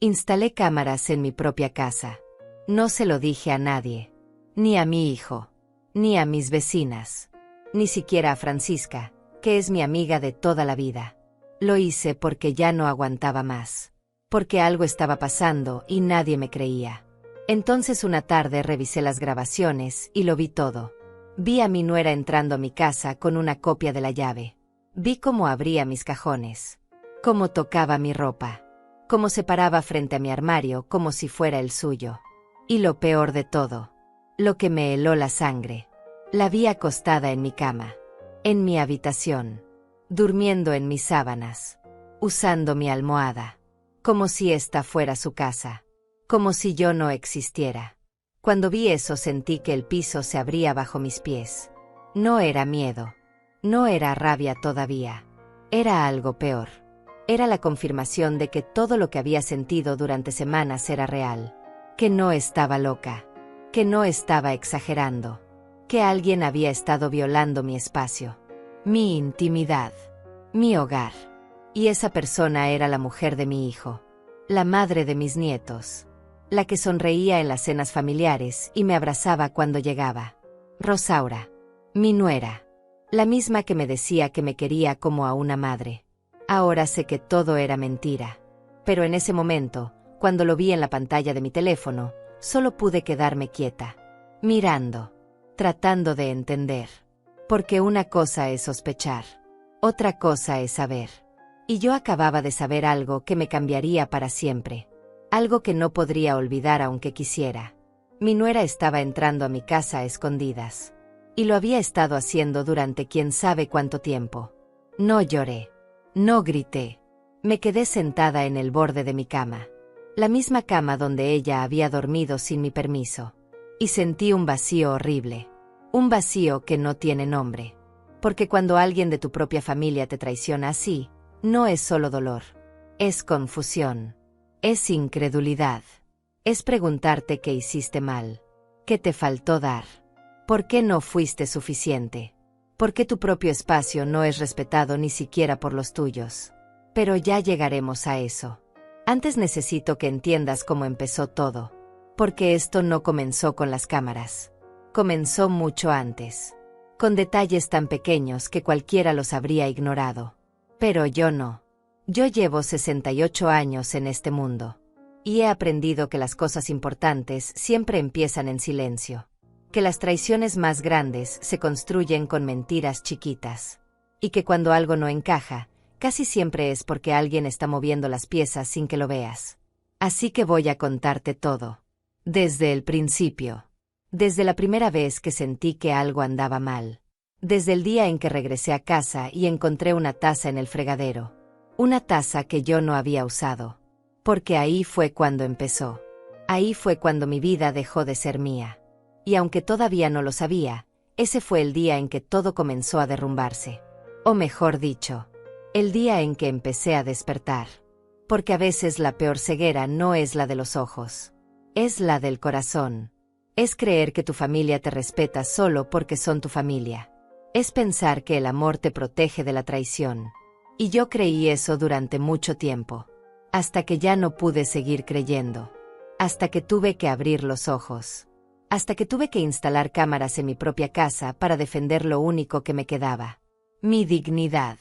Instalé cámaras en mi propia casa. No se lo dije a nadie. Ni a mi hijo. Ni a mis vecinas. Ni siquiera a Francisca, que es mi amiga de toda la vida. Lo hice porque ya no aguantaba más. Porque algo estaba pasando y nadie me creía. Entonces una tarde revisé las grabaciones y lo vi todo. Vi a mi nuera entrando a mi casa con una copia de la llave. Vi cómo abría mis cajones. Cómo tocaba mi ropa. Cómo se paraba frente a mi armario como si fuera el suyo. Y lo peor de todo, lo que me heló la sangre. La vi acostada en mi cama. En mi habitación. Durmiendo en mis sábanas. Usando mi almohada. Como si esta fuera su casa. Como si yo no existiera. Cuando vi eso sentí que el piso se abría bajo mis pies. No era miedo. No era rabia todavía. Era algo peor. Era la confirmación de que todo lo que había sentido durante semanas era real. Que no estaba loca. Que no estaba exagerando. Que alguien había estado violando mi espacio. Mi intimidad. Mi hogar. Y esa persona era la mujer de mi hijo. La madre de mis nietos. La que sonreía en las cenas familiares y me abrazaba cuando llegaba. Rosaura. Mi nuera. La misma que me decía que me quería como a una madre. Ahora sé que todo era mentira. Pero en ese momento, cuando lo vi en la pantalla de mi teléfono, solo pude quedarme quieta. Mirando. Tratando de entender. Porque una cosa es sospechar. Otra cosa es saber. Y yo acababa de saber algo que me cambiaría para siempre. Algo que no podría olvidar aunque quisiera. Mi nuera estaba entrando a mi casa a escondidas. Y lo había estado haciendo durante quién sabe cuánto tiempo. No lloré. No grité. Me quedé sentada en el borde de mi cama. La misma cama donde ella había dormido sin mi permiso. Y sentí un vacío horrible. Un vacío que no tiene nombre. Porque cuando alguien de tu propia familia te traiciona así, no es solo dolor. Es confusión. Es incredulidad. Es preguntarte qué hiciste mal. ¿Qué te faltó dar? ¿Por qué no fuiste suficiente? ¿Por qué tu propio espacio no es respetado ni siquiera por los tuyos? Pero ya llegaremos a eso. Antes necesito que entiendas cómo empezó todo. Porque esto no comenzó con las cámaras. Comenzó mucho antes. Con detalles tan pequeños que cualquiera los habría ignorado. Pero yo no. Yo llevo 68 años en este mundo. Y he aprendido que las cosas importantes siempre empiezan en silencio. Que las traiciones más grandes se construyen con mentiras chiquitas. Y que cuando algo no encaja, casi siempre es porque alguien está moviendo las piezas sin que lo veas. Así que voy a contarte todo. Desde el principio. Desde la primera vez que sentí que algo andaba mal. Desde el día en que regresé a casa y encontré una taza en el fregadero. Una taza que yo no había usado. Porque ahí fue cuando empezó. Ahí fue cuando mi vida dejó de ser mía. Y aunque todavía no lo sabía, ese fue el día en que todo comenzó a derrumbarse. O mejor dicho, el día en que empecé a despertar. Porque a veces la peor ceguera no es la de los ojos. Es la del corazón. Es creer que tu familia te respeta solo porque son tu familia. Es pensar que el amor te protege de la traición. Y yo creí eso durante mucho tiempo. Hasta que ya no pude seguir creyendo. Hasta que tuve que abrir los ojos. Hasta que tuve que instalar cámaras en mi propia casa para defender lo único que me quedaba. Mi dignidad.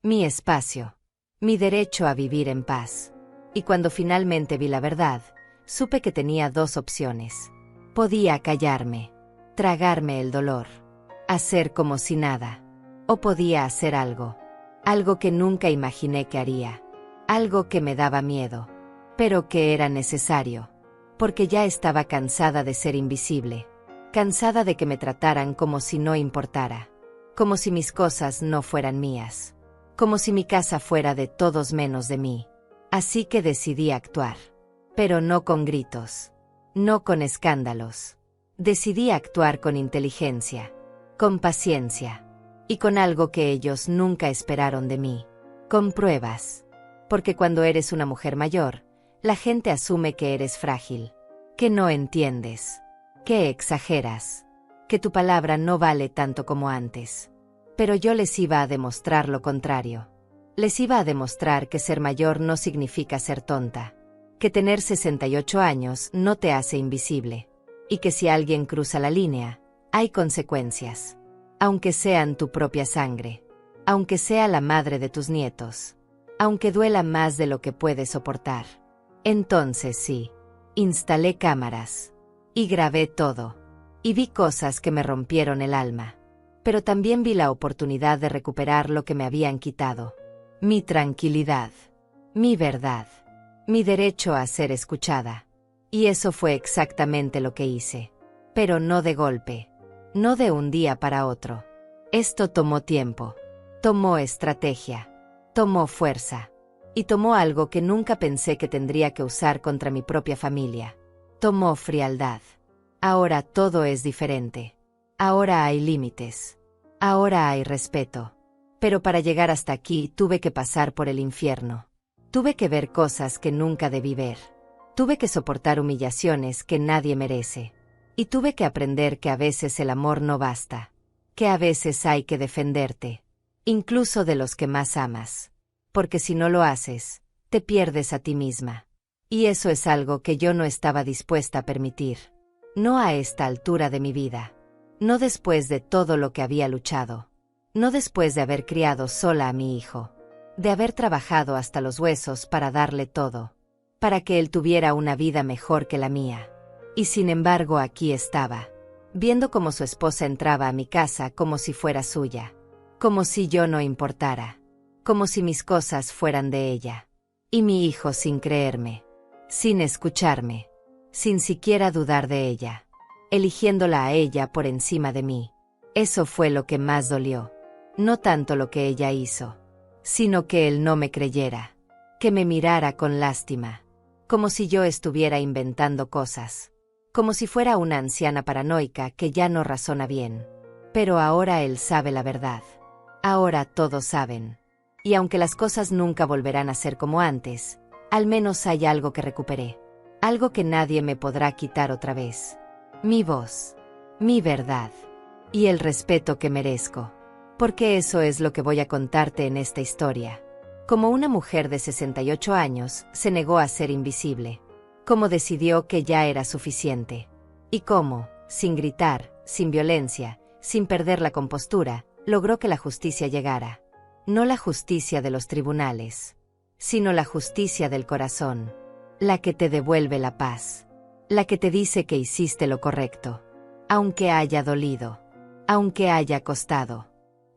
Mi espacio. Mi derecho a vivir en paz. Y cuando finalmente vi la verdad, supe que tenía dos opciones. Podía callarme. Tragarme el dolor. Hacer como si nada. O podía hacer algo. Algo que nunca imaginé que haría. Algo que me daba miedo. Pero que era necesario. Porque ya estaba cansada de ser invisible. Cansada de que me trataran como si no importara. Como si mis cosas no fueran mías. Como si mi casa fuera de todos menos de mí. Así que decidí actuar. Pero no con gritos. No con escándalos. Decidí actuar con inteligencia. Con paciencia. Y con algo que ellos nunca esperaron de mí. Con pruebas. Porque cuando eres una mujer mayor, la gente asume que eres frágil. Que no entiendes. Que exageras. Que tu palabra no vale tanto como antes. Pero yo les iba a demostrar lo contrario. Les iba a demostrar que ser mayor no significa ser tonta. que tener 68 años no te hace invisible, y que si alguien cruza la línea, hay consecuencias, aunque sean tu propia sangre, aunque sea la madre de tus nietos, aunque duela más de lo que puedes soportar. Entonces sí, instalé cámaras, y grabé todo, y vi cosas que me rompieron el alma, pero también vi la oportunidad de recuperar lo que me habían quitado: mi tranquilidad, mi verdad, mi derecho a ser escuchada. Y eso fue exactamente lo que hice. Pero no de golpe, no de un día para otro. Esto tomó tiempo, tomó estrategia, tomó fuerza, y tomó algo que nunca pensé que tendría que usar contra mi propia familia. Tomó frialdad. Ahora todo es diferente. Ahora hay límites. Ahora hay respeto. Pero para llegar hasta aquí tuve que pasar por el infierno. Tuve que ver cosas que nunca debí ver. Tuve que soportar humillaciones que nadie merece. Y tuve que aprender que a veces el amor no basta. Que a veces hay que defenderte. Incluso de los que más amas. Porque si no lo haces, te pierdes a ti misma. Y eso es algo que yo no estaba dispuesta a permitir. No a esta altura de mi vida. No después de todo lo que había luchado. No después de haber criado sola a mi hijo. De haber trabajado hasta los huesos para darle todo. Para que él tuviera una vida mejor que la mía. Y sin embargo aquí estaba, viendo cómo su esposa entraba a mi casa como si fuera suya. Como si yo no importara. Como si mis cosas fueran de ella. Y mi hijo sin creerme. Sin escucharme. Sin siquiera dudar de ella. Eligiéndola a ella por encima de mí. Eso fue lo que más dolió. No tanto lo que ella hizo, sino que él no me creyera. Que me mirara con lástima. Como si yo estuviera inventando cosas. Como si fuera una anciana paranoica que ya no razona bien. Pero ahora él sabe la verdad. Ahora todos saben. Y aunque las cosas nunca volverán a ser como antes, al menos hay algo que recuperé. Algo que nadie me podrá quitar otra vez. Mi voz. Mi verdad. Y el respeto que merezco. Porque eso es lo que voy a contarte en esta historia. Como una mujer de 68 años se negó a ser invisible. Cómo decidió que ya era suficiente. Y cómo, sin gritar, sin violencia, sin perder la compostura, logró que la justicia llegara. No la justicia de los tribunales, sino la justicia del corazón. La que te devuelve la paz. La que te dice que hiciste lo correcto. Aunque haya dolido. Aunque haya costado.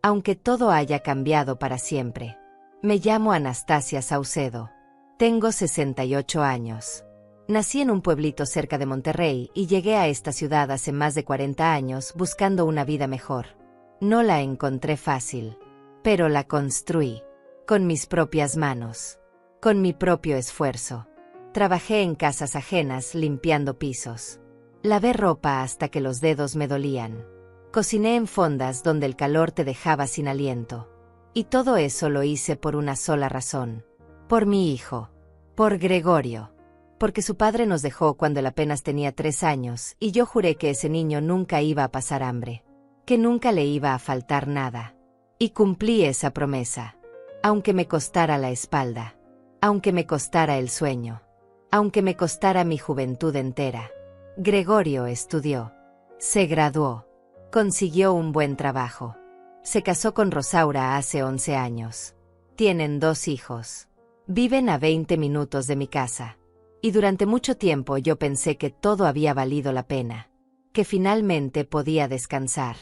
Aunque todo haya cambiado para siempre. Me llamo Anastasia Saucedo. Tengo 68 años. Nací en un pueblito cerca de Monterrey y llegué a esta ciudad hace más de 40 años buscando una vida mejor. No la encontré fácil, pero la construí. Con mis propias manos. Con mi propio esfuerzo. Trabajé en casas ajenas limpiando pisos. Lavé ropa hasta que los dedos me dolían. Cociné en fondas donde el calor te dejaba sin aliento. Y todo eso lo hice por una sola razón. Por mi hijo. Por Gregorio. Porque su padre nos dejó cuando él apenas tenía 3 años y yo juré que ese niño nunca iba a pasar hambre. Que nunca le iba a faltar nada. Y cumplí esa promesa. Aunque me costara la espalda. Aunque me costara el sueño. Aunque me costara mi juventud entera. Gregorio estudió. Se graduó. Consiguió un buen trabajo. Se casó con Rosaura hace 11 años. Tienen 2 hijos. Viven a 20 minutos de mi casa. Y durante mucho tiempo yo pensé que todo había valido la pena. Que finalmente podía descansar.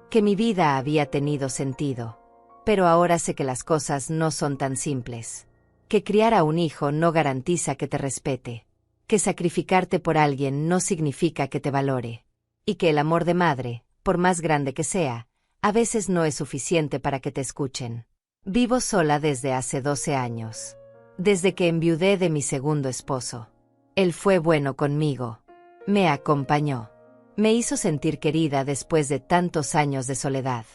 Que mi vida había tenido sentido. Pero ahora sé que las cosas no son tan simples. Que criar a un hijo no garantiza que te respete. Que sacrificarte por alguien no significa que te valore. Y que el amor de madre, por más grande que sea, a veces no es suficiente para que te escuchen. Vivo sola desde hace 12 años. Desde que enviudé de mi segundo esposo. Él fue bueno conmigo. Me acompañó. Me hizo sentir querida después de tantos años de soledad.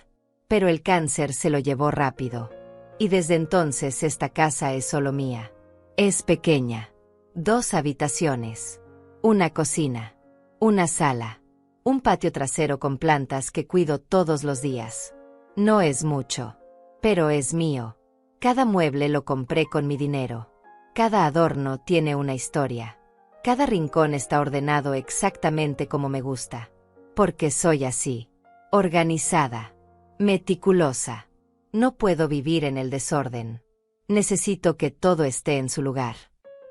Pero el cáncer se lo llevó rápido. Y desde entonces esta casa es solo mía. Es pequeña. 2 habitaciones. Una cocina. Una sala. Un patio trasero con plantas que cuido todos los días. No es mucho. Pero es mío. Cada mueble lo compré con mi dinero. Cada adorno tiene una historia. Cada rincón está ordenado exactamente como me gusta. Porque soy así. Organizada. Meticulosa. No puedo vivir en el desorden. Necesito que todo esté en su lugar.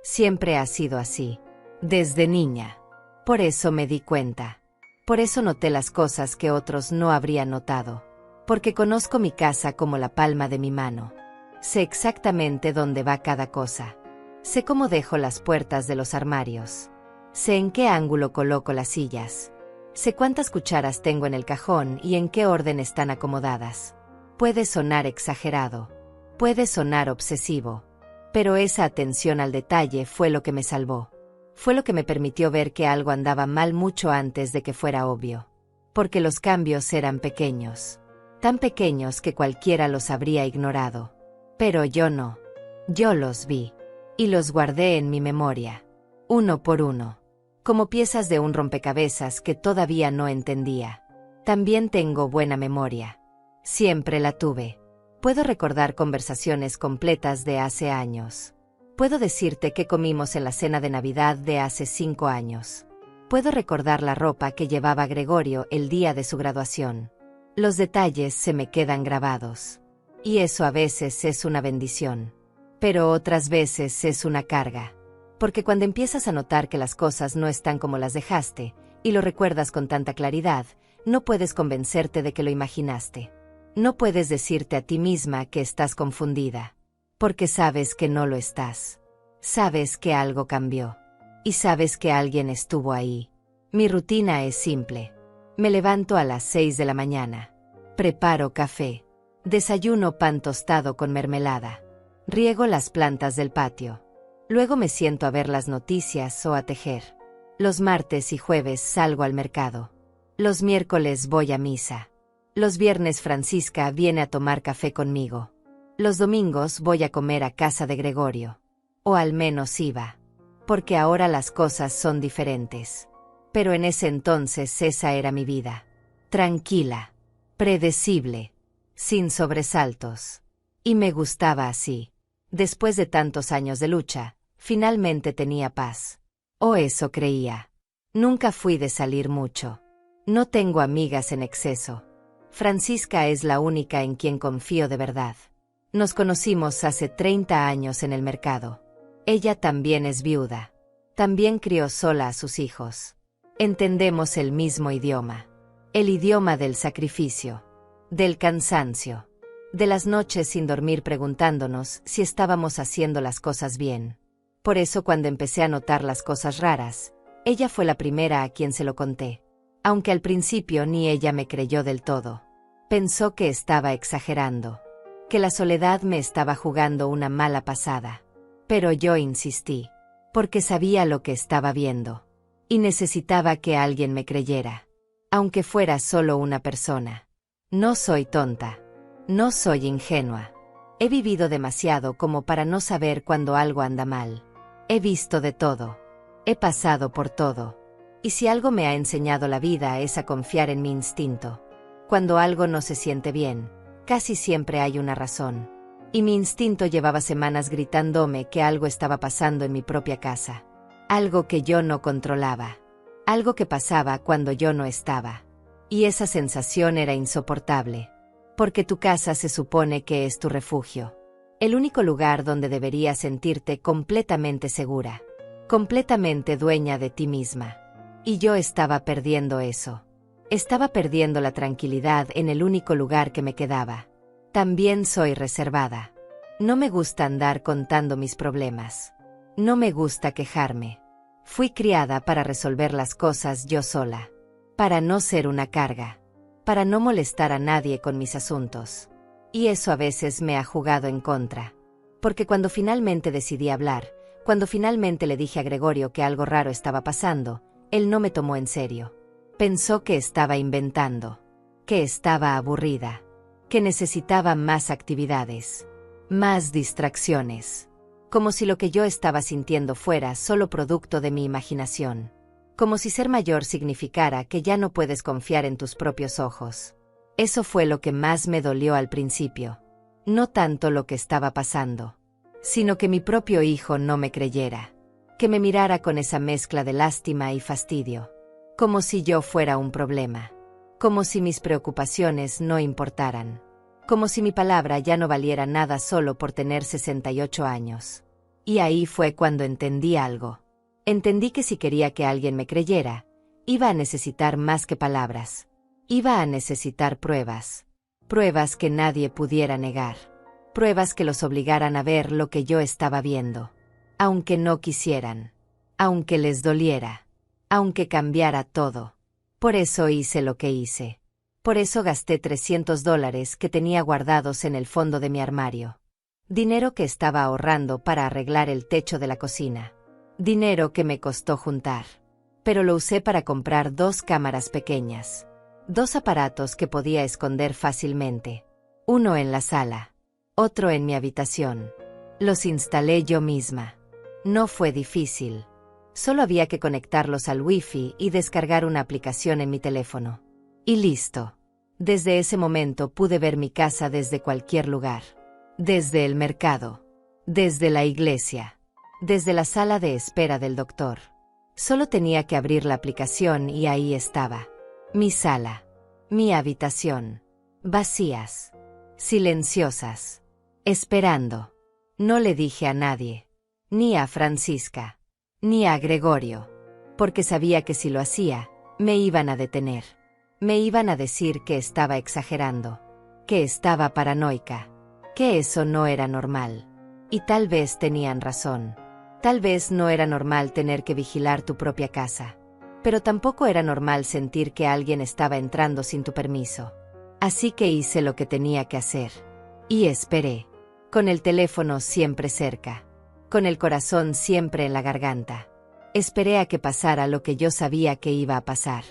Siempre ha sido así. Desde niña. Por eso me di cuenta. Por eso noté las cosas que otros no habrían notado. Porque conozco mi casa como la palma de mi mano. Sé exactamente dónde va cada cosa. Sé cómo dejo las puertas de los armarios. Sé en qué ángulo coloco las sillas. Sé cuántas cucharas tengo en el cajón y en qué orden están acomodadas. Puede sonar exagerado. Puede sonar obsesivo. Pero esa atención al detalle fue lo que me salvó. Fue lo que me permitió ver que algo andaba mal mucho antes de que fuera obvio. Porque los cambios eran pequeños. Tan pequeños que cualquiera los habría ignorado. Pero yo no. Yo los vi. Y los guardé en mi memoria. Uno por uno. Como piezas de un rompecabezas que todavía no entendía. También tengo buena memoria. Siempre la tuve. Puedo recordar conversaciones completas de hace años. Puedo decirte qué comimos en la cena de Navidad de hace 5 años. Puedo recordar la ropa que llevaba Gregorio el día de su graduación. Los detalles se me quedan grabados. Y eso a veces es una bendición. Pero otras veces es una carga. Porque cuando empiezas a notar que las cosas no están como las dejaste, y lo recuerdas con tanta claridad, no puedes convencerte de que lo imaginaste. No puedes decirte a ti misma que estás confundida. Porque sabes que no lo estás. Sabes que algo cambió. Y sabes que alguien estuvo ahí. Mi rutina es simple. Me levanto a las 6 de la mañana. Preparo café. Desayuno pan tostado con mermelada. Riego las plantas del patio. Luego me siento a ver las noticias o a tejer. Los martes y jueves salgo al mercado. Los miércoles voy a misa. Los viernes Francisca viene a tomar café conmigo. Los domingos voy a comer a casa de Gregorio. O al menos iba. Porque ahora las cosas son diferentes. Pero en ese entonces esa era mi vida. Tranquila. Predecible. Sin sobresaltos. Y me gustaba así. Después de tantos años de lucha, finalmente tenía paz. O eso creía. Nunca fui de salir mucho. No tengo amigas en exceso. Francisca es la única en quien confío de verdad. Nos conocimos hace 30 años en el mercado. Ella también es viuda. También crió sola a sus hijos. Entendemos el mismo idioma. El idioma del sacrificio. Del cansancio. De las noches sin dormir preguntándonos si estábamos haciendo las cosas bien. Por eso cuando empecé a notar las cosas raras, ella fue la primera a quien se lo conté. Aunque al principio ni ella me creyó del todo. Pensó que estaba exagerando. Que la soledad me estaba jugando una mala pasada. Pero yo insistí. Porque sabía lo que estaba viendo. Y necesitaba que alguien me creyera. Aunque fuera solo una persona. No soy tonta. No soy ingenua. He vivido demasiado como para no saber cuando algo anda mal. He visto de todo. He pasado por todo. Y si algo me ha enseñado la vida es a confiar en mi instinto. Cuando algo no se siente bien, casi siempre hay una razón. Y mi instinto llevaba semanas gritándome que algo estaba pasando en mi propia casa. Algo que yo no controlaba. Algo que pasaba cuando yo no estaba. Y esa sensación era insoportable. Porque tu casa se supone que es tu refugio. El único lugar donde deberías sentirte completamente segura. Completamente dueña de ti misma. Y yo estaba perdiendo eso. Estaba perdiendo la tranquilidad en el único lugar que me quedaba. También soy reservada. No me gusta andar contando mis problemas. No me gusta quejarme. Fui criada para resolver las cosas yo sola. Para no ser una carga. Para no molestar a nadie con mis asuntos. Y eso a veces me ha jugado en contra. Porque cuando finalmente decidí hablar, cuando finalmente le dije a Gregorio que algo raro estaba pasando, él no me tomó en serio. Pensó que estaba inventando. Que estaba aburrida. Que necesitaba más actividades. Más distracciones. Como si lo que yo estaba sintiendo fuera solo producto de mi imaginación. Como si ser mayor significara que ya no puedes confiar en tus propios ojos. Eso fue lo que más me dolió al principio. No tanto lo que estaba pasando. sino que mi propio hijo no me creyera, que me mirara con esa mezcla de lástima y fastidio, como si yo fuera un problema, como si mis preocupaciones no importaran, como si mi palabra ya no valiera nada solo por tener 68 años. Y ahí fue cuando entendí algo. Entendí que si quería que alguien me creyera, iba a necesitar más que palabras. Iba a necesitar pruebas. Pruebas que nadie pudiera negar. Pruebas que los obligaran a ver lo que yo estaba viendo. Aunque no quisieran. Aunque les doliera. Aunque cambiara todo. Por eso hice lo que hice. Por eso gasté $300 que tenía guardados en el fondo de mi armario. Dinero que estaba ahorrando para arreglar el techo de la cocina. Dinero que me costó juntar. Pero lo usé para comprar 2 cámaras pequeñas. 2 aparatos que podía esconder fácilmente. Uno en la sala. Otro en mi habitación. Los instalé yo misma. No fue difícil. Solo había que conectarlos al Wi-Fi y descargar una aplicación en mi teléfono. Y listo. Desde ese momento pude ver mi casa desde cualquier lugar. Desde el mercado. Desde la iglesia. Desde la sala de espera del doctor. Solo tenía que abrir la aplicación y ahí estaba. Mi sala. Mi habitación. Vacías. Silenciosas. Esperando. No le dije a nadie. Ni a Francisca. Ni a Gregorio. Porque sabía que si lo hacía, me iban a detener. Me iban a decir que estaba exagerando. Que estaba paranoica. Que eso no era normal. Y tal vez tenían razón. Tal vez no era normal tener que vigilar tu propia casa. Pero tampoco era normal sentir que alguien estaba entrando sin tu permiso. Así que hice lo que tenía que hacer. Y esperé. Con el teléfono siempre cerca. Con el corazón siempre en la garganta. Esperé a que pasara lo que yo sabía que iba a pasar.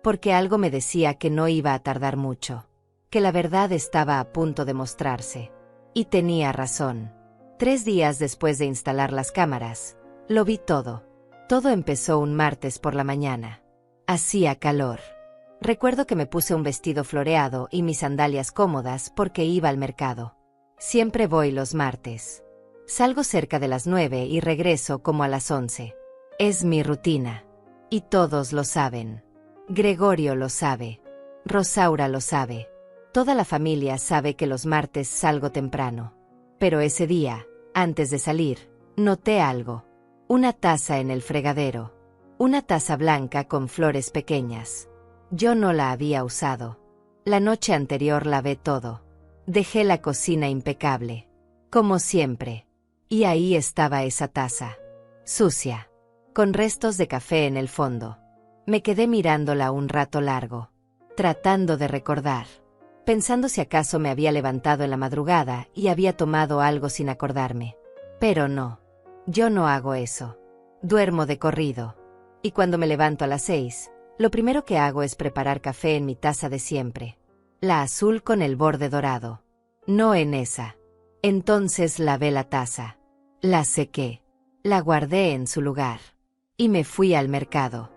Porque algo me decía que no iba a tardar mucho. Que la verdad estaba a punto de mostrarse. Y tenía razón. 3 días después de instalar las cámaras, lo vi todo. Todo empezó un martes por la mañana. Hacía calor. Recuerdo que me puse un vestido floreado y mis sandalias cómodas porque iba al mercado. Siempre voy los martes. Salgo cerca de las 9 y regreso como a las 11. Es mi rutina. Y todos lo saben. Gregorio lo sabe. Rosaura lo sabe. Toda la familia sabe que los martes salgo temprano. Pero ese día, antes de salir, noté algo. Una taza en el fregadero. Una taza blanca con flores pequeñas. Yo no la había usado. La noche anterior lavé todo. Dejé la cocina impecable. Como siempre. Y ahí estaba esa taza. Sucia. Con restos de café en el fondo. Me quedé mirándola un rato largo. Tratando de recordar. Pensando si acaso me había levantado en la madrugada y había tomado algo sin acordarme. Pero no. Yo no hago eso. Duermo de corrido. Y cuando me levanto a las 6, lo primero que hago es preparar café en mi taza de siempre. La azul con el borde dorado. No en esa. Entonces lavé la taza. La sequé. La guardé en su lugar. Y me fui al mercado.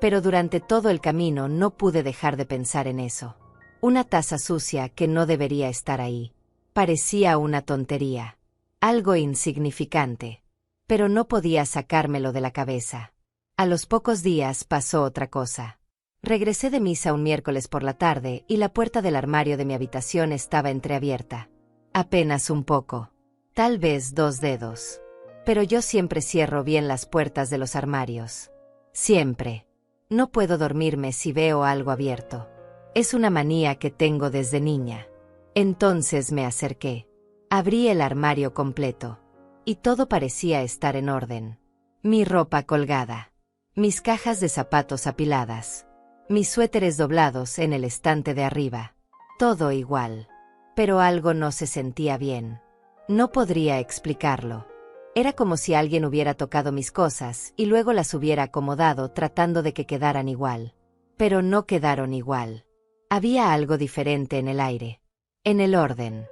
Pero durante todo el camino no pude dejar de pensar en eso. Una taza sucia que no debería estar ahí. Parecía una tontería. Algo insignificante. Pero no podía sacármelo de la cabeza. A los pocos días pasó otra cosa. Regresé de misa un miércoles por la tarde y la puerta del armario de mi habitación estaba entreabierta. Apenas un poco. Tal vez 2 dedos. Pero yo siempre cierro bien las puertas de los armarios. Siempre. No puedo dormirme si veo algo abierto. Es una manía que tengo desde niña. Entonces me acerqué. Abrí el armario completo. Y todo parecía estar en orden. Mi ropa colgada. Mis cajas de zapatos apiladas. Mis suéteres doblados en el estante de arriba. Todo igual. Pero algo no se sentía bien. No podría explicarlo. Era como si alguien hubiera tocado mis cosas y luego las hubiera acomodado tratando de que quedaran igual. Pero no quedaron igual. Había algo diferente en el aire. En el orden.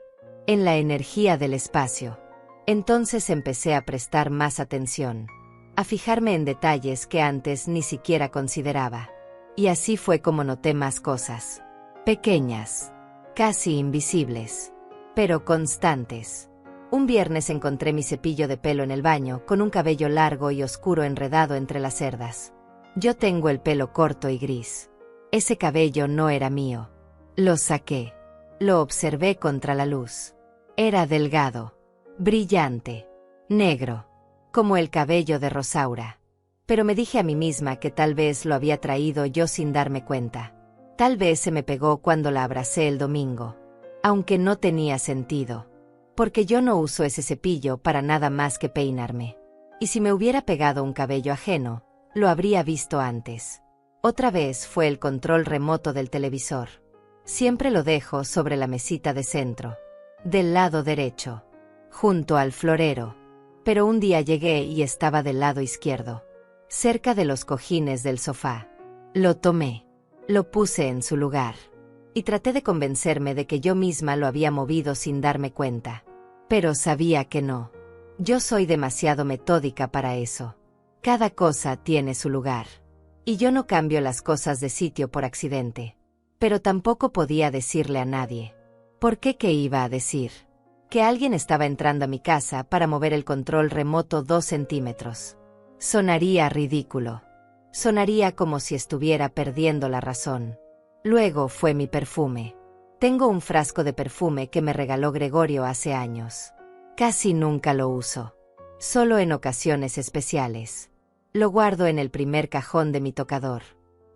En la energía del espacio. Entonces empecé a prestar más atención. A fijarme en detalles que antes ni siquiera consideraba. Y así fue como noté más cosas. Pequeñas. Casi invisibles. Pero constantes. Un viernes encontré mi cepillo de pelo en el baño, con un cabello largo y oscuro enredado entre las cerdas. Yo tengo el pelo corto y gris. Ese cabello no era mío. Lo saqué. Lo observé contra la luz. Era delgado, brillante, negro, como el cabello de Rosaura. Pero me dije a mí misma que tal vez lo había traído yo sin darme cuenta. Tal vez se me pegó cuando la abracé el domingo. Aunque no tenía sentido. Porque yo no uso ese cepillo para nada más que peinarme. Y si me hubiera pegado un cabello ajeno, lo habría visto antes. Otra vez fue el control remoto del televisor. Siempre lo dejo sobre la mesita de centro, del lado derecho, junto al florero. Pero un día llegué y estaba del lado izquierdo, cerca de los cojines del sofá. Lo tomé, lo puse en su lugar, y traté de convencerme de que yo misma lo había movido sin darme cuenta. Pero sabía que no. Yo soy demasiado metódica para eso. Cada cosa tiene su lugar. Y yo no cambio las cosas de sitio por accidente. Pero tampoco podía decirle a nadie. ¿Por qué? ¿Qué iba a decir? Que alguien estaba entrando a mi casa para mover el control remoto 2 centímetros. Sonaría ridículo. Sonaría como si estuviera perdiendo la razón. Luego fue mi perfume. Tengo un frasco de perfume que me regaló Gregorio hace años. Casi nunca lo uso. Solo en ocasiones especiales. Lo guardo en el primer cajón de mi tocador.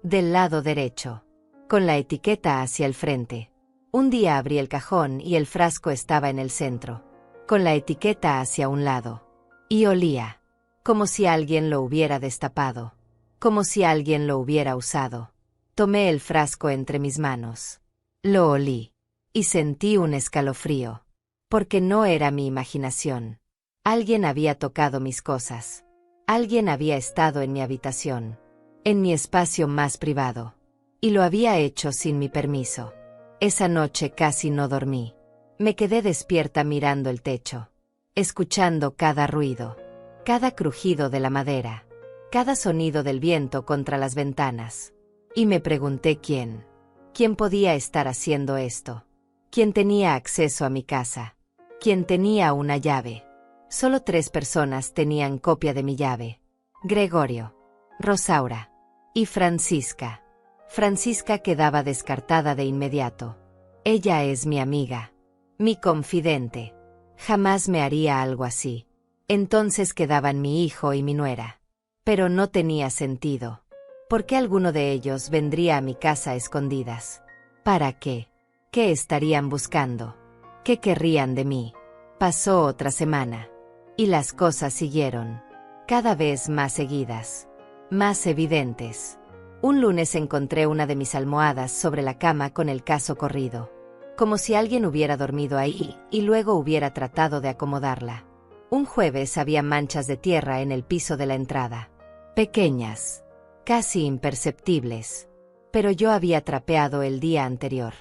Del lado derecho. Con la etiqueta hacia el frente. Un día abrí el cajón y el frasco estaba en el centro. Con la etiqueta hacia un lado. Y olía. Como si alguien lo hubiera destapado. Como si alguien lo hubiera usado. Tomé el frasco entre mis manos. Lo olí. Y sentí un escalofrío. Porque no era mi imaginación. Alguien había tocado mis cosas. Alguien había estado en mi habitación. En mi espacio más privado. Y lo había hecho sin mi permiso. Esa noche casi no dormí. Me quedé despierta mirando el techo. Escuchando cada ruido. Cada crujido de la madera. Cada sonido del viento contra las ventanas. Y me pregunté quién. ¿Quién podía estar haciendo esto? ¿Quién tenía acceso a mi casa? ¿Quién tenía una llave? Solo 3 personas tenían copia de mi llave. Gregorio, Rosaura y Francisca. Francisca quedaba descartada de inmediato. Ella es mi amiga. Mi confidente. Jamás me haría algo así. Entonces quedaban mi hijo y mi nuera. Pero no tenía sentido. ¿Por qué alguno de ellos vendría a mi casa a escondidas? ¿Para qué? ¿Qué estarían buscando? ¿Qué querrían de mí? Pasó otra semana. Y las cosas siguieron. Cada vez más seguidas. Más evidentes. Un lunes encontré una de mis almohadas sobre la cama con el caso corrido. Como si alguien hubiera dormido ahí y luego hubiera tratado de acomodarla. Un jueves había manchas de tierra en el piso de la entrada. Pequeñas. Casi imperceptibles. Pero yo había trapeado el día anterior.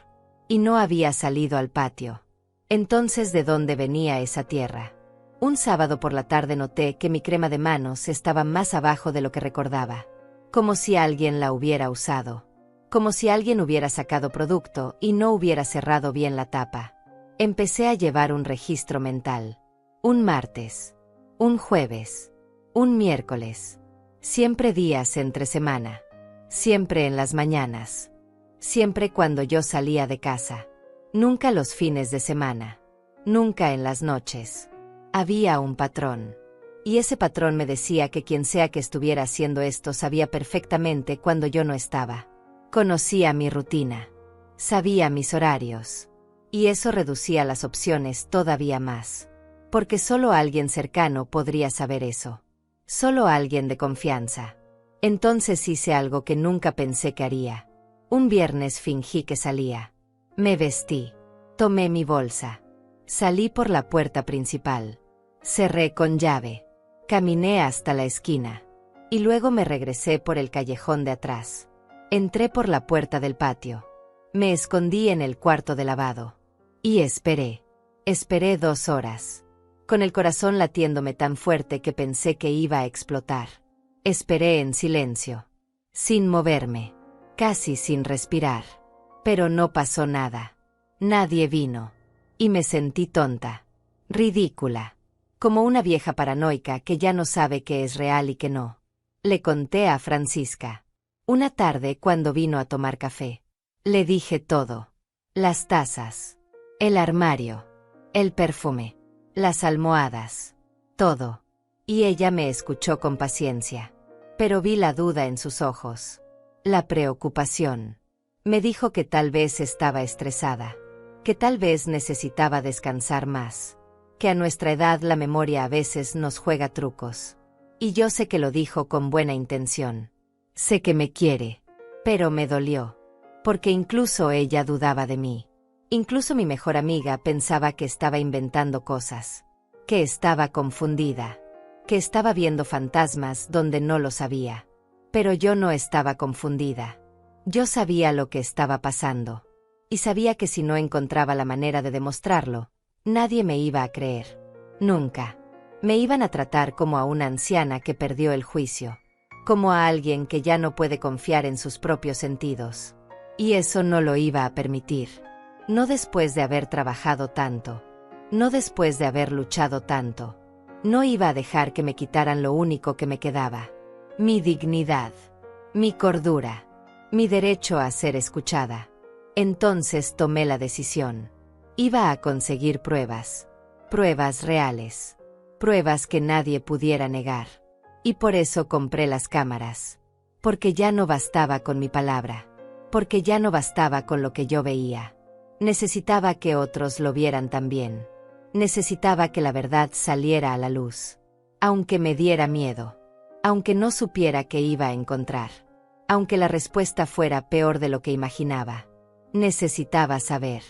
Y no había salido al patio. Entonces, ¿de dónde venía esa tierra? Un sábado por la tarde noté que mi crema de manos estaba más abajo de lo que recordaba. Como si alguien la hubiera usado. Como si alguien hubiera sacado producto y no hubiera cerrado bien la tapa. Empecé a llevar un registro mental. Un martes. Un jueves. Un miércoles. Siempre días entre semana. Siempre en las mañanas. Siempre cuando yo salía de casa. Nunca los fines de semana. Nunca en las noches. Había un patrón. Y ese patrón me decía que quien sea que estuviera haciendo esto sabía perfectamente cuando yo no estaba. Conocía mi rutina. Sabía mis horarios. Y eso reducía las opciones todavía más. Porque solo alguien cercano podría saber eso. Solo alguien de confianza. Entonces hice algo que nunca pensé que haría. Un viernes fingí que salía. Me vestí. Tomé mi bolsa. Salí por la puerta principal. Cerré con llave. Caminé hasta la esquina. Y luego me regresé por el callejón de atrás. Entré por la puerta del patio. Me escondí en el cuarto de lavado. Y esperé. Esperé 2 horas. Con el corazón latiéndome tan fuerte que pensé que iba a explotar. Esperé en silencio. Sin moverme. Casi sin respirar. Pero no pasó nada. Nadie vino. Y me sentí tonta. Ridícula. Como una vieja paranoica que ya no sabe qué es real y qué no. Le conté a Francisca. Una tarde cuando vino a tomar café. Le dije todo. Las tazas. El armario. El perfume. Las almohadas. Todo. Y ella me escuchó con paciencia. Pero vi la duda en sus ojos. La preocupación. Me dijo que tal vez estaba estresada. Que tal vez necesitaba descansar más. Que a nuestra edad la memoria a veces nos juega trucos. Y yo sé que lo dijo con buena intención. Sé que me quiere. Pero me dolió. Porque incluso ella dudaba de mí. Incluso mi mejor amiga pensaba que estaba inventando cosas. Que estaba confundida. Que estaba viendo fantasmas donde no lo sabía. Pero yo no estaba confundida. Yo sabía lo que estaba pasando. Y sabía que si no encontraba la manera de demostrarlo, nadie me iba a creer. Nunca. Me iban a tratar como a una anciana que perdió el juicio. Como a alguien que ya no puede confiar en sus propios sentidos. Y eso no lo iba a permitir. No después de haber trabajado tanto. No después de haber luchado tanto. No iba a dejar que me quitaran lo único que me quedaba. Mi dignidad. Mi cordura. Mi derecho a ser escuchada. Entonces tomé la decisión. Iba a conseguir pruebas. Pruebas reales. Pruebas que nadie pudiera negar. Y por eso compré las cámaras. Porque ya no bastaba con mi palabra. Porque ya no bastaba con lo que yo veía. Necesitaba que otros lo vieran también. Necesitaba que la verdad saliera a la luz. Aunque me diera miedo. Aunque no supiera qué iba a encontrar. Aunque la respuesta fuera peor de lo que imaginaba. Necesitaba saber.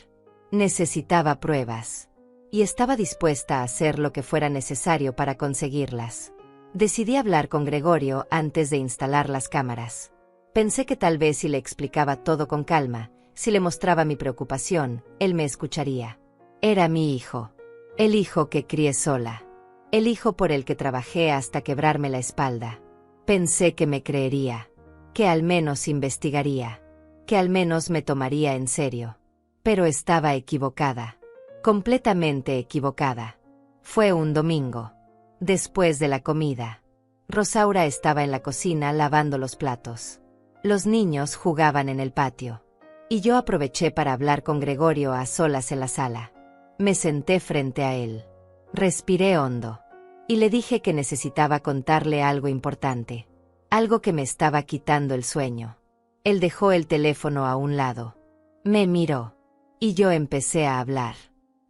Necesitaba pruebas. Y estaba dispuesta a hacer lo que fuera necesario para conseguirlas. Decidí hablar con Gregorio antes de instalar las cámaras. Pensé que tal vez si le explicaba todo con calma, si le mostraba mi preocupación, él me escucharía. Era mi hijo. El hijo que crié sola. El hijo por el que trabajé hasta quebrarme la espalda. Pensé que me creería. Que al menos investigaría. Que al menos me tomaría en serio. Pero estaba equivocada. Completamente equivocada. Fue un domingo. Después de la comida. Rosaura estaba en la cocina lavando los platos. Los niños jugaban en el patio. Y yo aproveché para hablar con Gregorio a solas en la sala. Me senté frente a él. Respiré hondo. Y le dije que necesitaba contarle algo importante. Algo que me estaba quitando el sueño. Él dejó el teléfono a un lado. Me miró. Y yo empecé a hablar.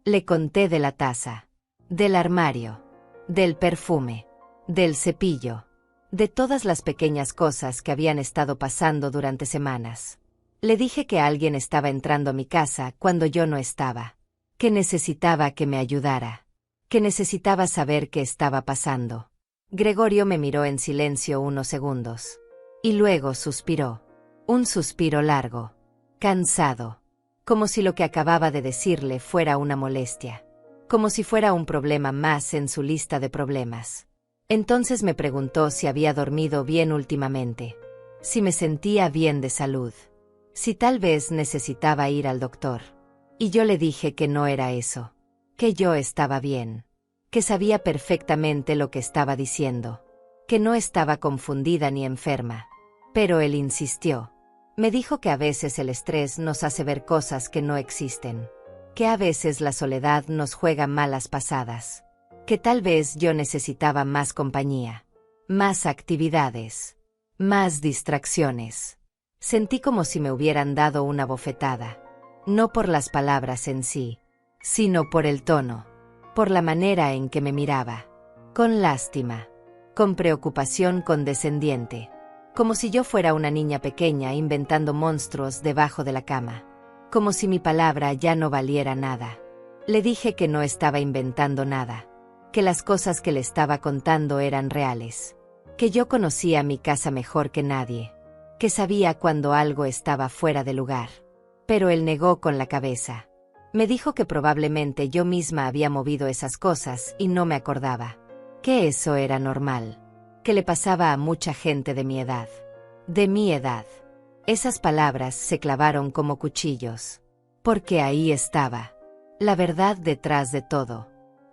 Le conté de la taza. Del armario. Del perfume. Del cepillo. De todas las pequeñas cosas que habían estado pasando durante semanas. Le dije que alguien estaba entrando a mi casa cuando yo no estaba. Que necesitaba que me ayudara. Que necesitaba saber qué estaba pasando. Gregorio me miró en silencio unos segundos. Y luego suspiró. Un suspiro largo. Cansado. Como si lo que acababa de decirle fuera una molestia. Como si fuera un problema más en su lista de problemas. Entonces me preguntó si había dormido bien últimamente. Si me sentía bien de salud. Si tal vez necesitaba ir al doctor. Y yo le dije que no era eso. Que yo estaba bien. Que sabía perfectamente lo que estaba diciendo. Que no estaba confundida ni enferma. Pero él insistió. Me dijo que a veces el estrés nos hace ver cosas que no existen. Que a veces la soledad nos juega malas pasadas. Que tal vez yo necesitaba más compañía. Más actividades. Más distracciones. Sentí como si me hubieran dado una bofetada. No por las palabras en sí, sino por el tono. Por la manera en que me miraba. Con lástima. Con preocupación condescendiente. Como si yo fuera una niña pequeña inventando monstruos debajo de la cama. Como si mi palabra ya no valiera nada. Le dije que no estaba inventando nada. Que las cosas que le estaba contando eran reales. Que yo conocía mi casa mejor que nadie. Que sabía cuando algo estaba fuera de lugar. Pero él negó con la cabeza. Me dijo que probablemente yo misma había movido esas cosas y no me acordaba. Que eso era normal. Que le pasaba a mucha gente de mi edad. De mi edad. Esas palabras se clavaron como cuchillos. Porque ahí estaba. La verdad detrás de todo.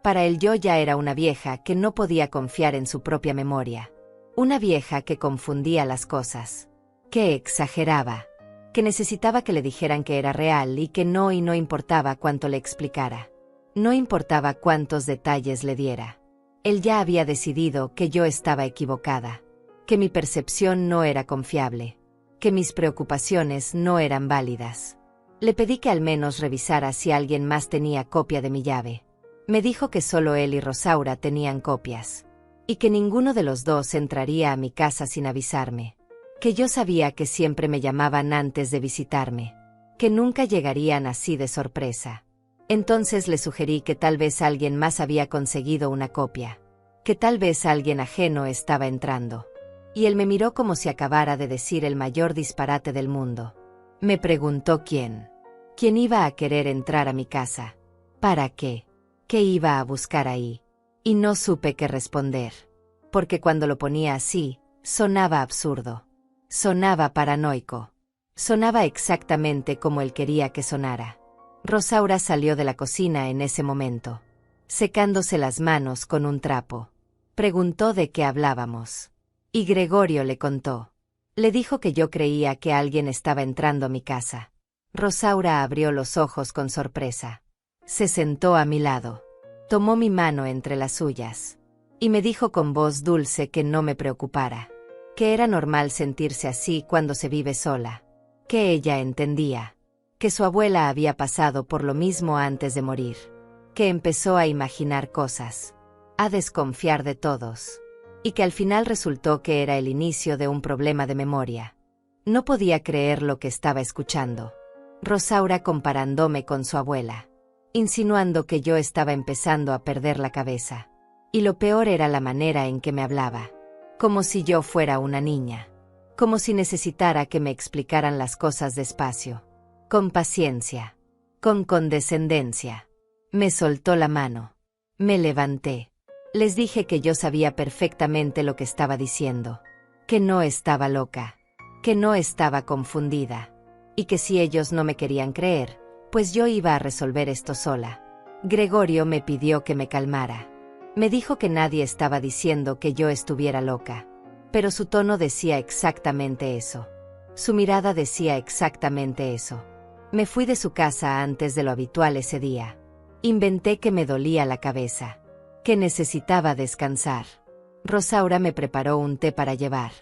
Para él yo ya era una vieja que no podía confiar en su propia memoria. Una vieja que confundía las cosas. Que exageraba. Que necesitaba que le dijeran que era real y no importaba cuánto le explicara. No importaba cuántos detalles le diera. Él ya había decidido que yo estaba equivocada. Que mi percepción no era confiable. Que mis preocupaciones no eran válidas. Le pedí que al menos revisara si alguien más tenía copia de mi llave. Me dijo que solo él y Rosaura tenían copias. Y que ninguno de los dos entraría a mi casa sin avisarme. Que yo sabía que siempre me llamaban antes de visitarme. Que nunca llegarían así de sorpresa. Entonces le sugerí que tal vez alguien más había conseguido una copia. Que tal vez alguien ajeno estaba entrando. Y él me miró como si acabara de decir el mayor disparate del mundo. Me preguntó quién. ¿Quién iba a querer entrar a mi casa? ¿Para qué? ¿Qué iba a buscar ahí? Y no supe qué responder. Porque cuando lo ponía así, sonaba absurdo. Sonaba paranoico. Sonaba exactamente como él quería que sonara. Rosaura salió de la cocina en ese momento, secándose las manos con un trapo. Preguntó de qué hablábamos. Y Gregorio le contó. Le dijo que yo creía que alguien estaba entrando a mi casa. Rosaura abrió los ojos con sorpresa. Se sentó a mi lado. Tomó mi mano entre las suyas. Y me dijo con voz dulce que no me preocupara. Que era normal sentirse así cuando se vive sola. Que ella entendía. Que su abuela había pasado por lo mismo antes de morir. Que empezó a imaginar cosas. A desconfiar de todos. Y que al final resultó que era el inicio de un problema de memoria. No podía creer lo que estaba escuchando. Rosaura comparándome con su abuela. Insinuando que yo estaba empezando a perder la cabeza. Y lo peor era la manera en que me hablaba. Como si yo fuera una niña. Como si necesitara que me explicaran las cosas despacio. Con paciencia. Con condescendencia. Me soltó la mano. Me levanté. Les dije que yo sabía perfectamente lo que estaba diciendo. Que no estaba loca. Que no estaba confundida. Y que si ellos no me querían creer, pues yo iba a resolver esto sola. Gregorio me pidió que me calmara. Me dijo que nadie estaba diciendo que yo estuviera loca. Pero su tono decía exactamente eso. Su mirada decía exactamente eso. Me fui de su casa antes de lo habitual ese día. Inventé que me dolía la cabeza. Que necesitaba descansar. Rosaura me preparó un té para llevar.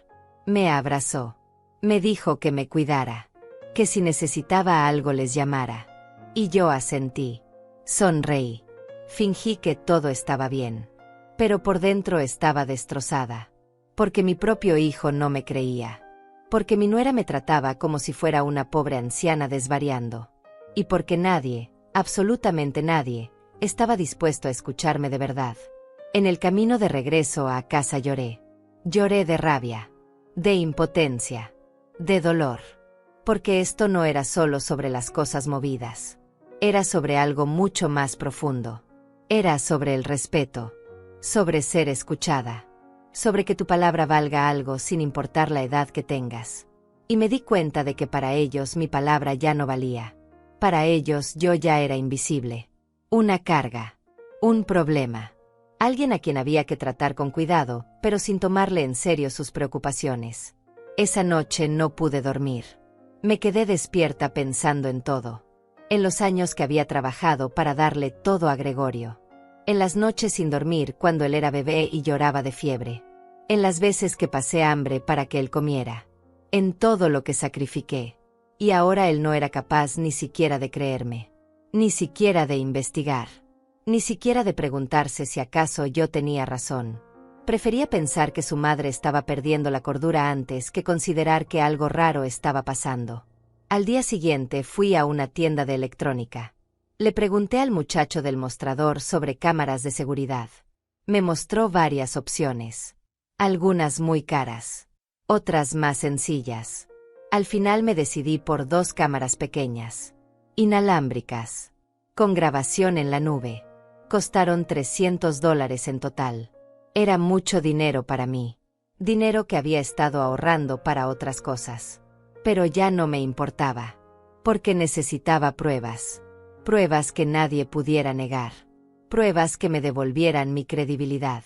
Me abrazó. Me dijo que me cuidara. Que si necesitaba algo les llamara. Y yo asentí. Sonreí. Fingí que todo estaba bien. Pero por dentro estaba destrozada. Porque mi propio hijo no me creía. Porque mi nuera me trataba como si fuera una pobre anciana desvariando. Y porque nadie, absolutamente nadie, estaba dispuesto a escucharme de verdad. En el camino de regreso a casa lloré. Lloré de rabia. De impotencia. De dolor. Porque esto no era solo sobre las cosas movidas. Era sobre algo mucho más profundo. Era sobre el respeto. Sobre ser escuchada. Sobre que tu palabra valga algo sin importar la edad que tengas. Y me di cuenta de que para ellos mi palabra ya no valía. Para ellos yo ya era invisible. Una carga. Un problema. Alguien a quien había que tratar con cuidado, pero sin tomarle en serio sus preocupaciones. Esa noche no pude dormir. Me quedé despierta pensando en todo. En los años que había trabajado para darle todo a Gregorio. En las noches sin dormir cuando él era bebé y lloraba de fiebre. En las veces que pasé hambre para que él comiera. En todo lo que sacrifiqué. Y ahora él no era capaz ni siquiera de creerme. Ni siquiera de investigar. Ni siquiera de preguntarse si acaso yo tenía razón. Prefería pensar que su madre estaba perdiendo la cordura antes que considerar que algo raro estaba pasando. Al día siguiente fui a una tienda de electrónica. Le pregunté al muchacho del mostrador sobre cámaras de seguridad. Me mostró varias opciones. Algunas muy caras. Otras más sencillas. Al final me decidí por 2 cámaras pequeñas. Inalámbricas. Con grabación en la nube. Costaron $300 en total. Era mucho dinero para mí. Dinero que había estado ahorrando para otras cosas. Pero ya no me importaba. Porque necesitaba pruebas. Pruebas que nadie pudiera negar. pruebas que me devolvieran mi credibilidad,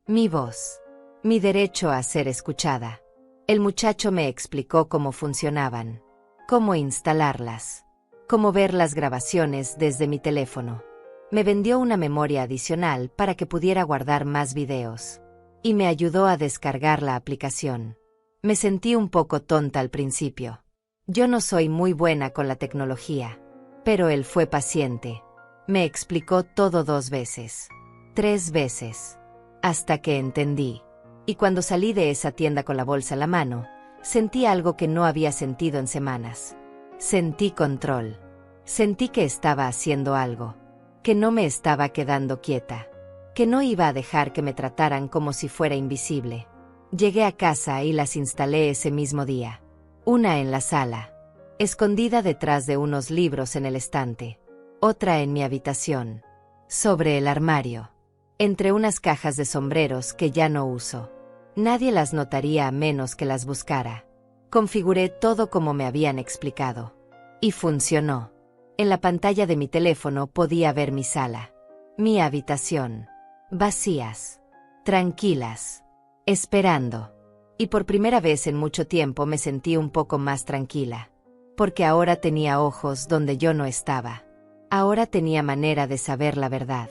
mi voz, mi derecho a ser escuchada. El muchacho me explicó cómo funcionaban, cómo instalarlas, cómo ver las grabaciones desde mi teléfono. Me vendió una memoria adicional para que pudiera guardar más videos, y me ayudó a descargar la aplicación. Me sentí un poco tonta al principio. Yo no soy muy buena con la tecnología, pero él fue paciente. Me explicó todo 2 veces, 3 veces, hasta que entendí. Y cuando salí de esa tienda con la bolsa en la mano, sentí algo que no había sentido en semanas. Sentí control. Sentí que estaba haciendo algo, que no me estaba quedando quieta, que no iba a dejar que me trataran como si fuera invisible. Llegué a casa y las instalé ese mismo día. Una en la sala, escondida detrás de unos libros en el estante. Otra en mi habitación, sobre el armario, entre unas cajas de sombreros que ya no uso. Nadie las notaría a menos que las buscara. Configuré todo como me habían explicado. Y funcionó. En la pantalla de mi teléfono podía ver mi sala, mi habitación, vacías, tranquilas, esperando. Y por primera vez en mucho tiempo me sentí un poco más tranquila, porque ahora tenía ojos donde yo no estaba. Ahora tenía manera de saber la verdad,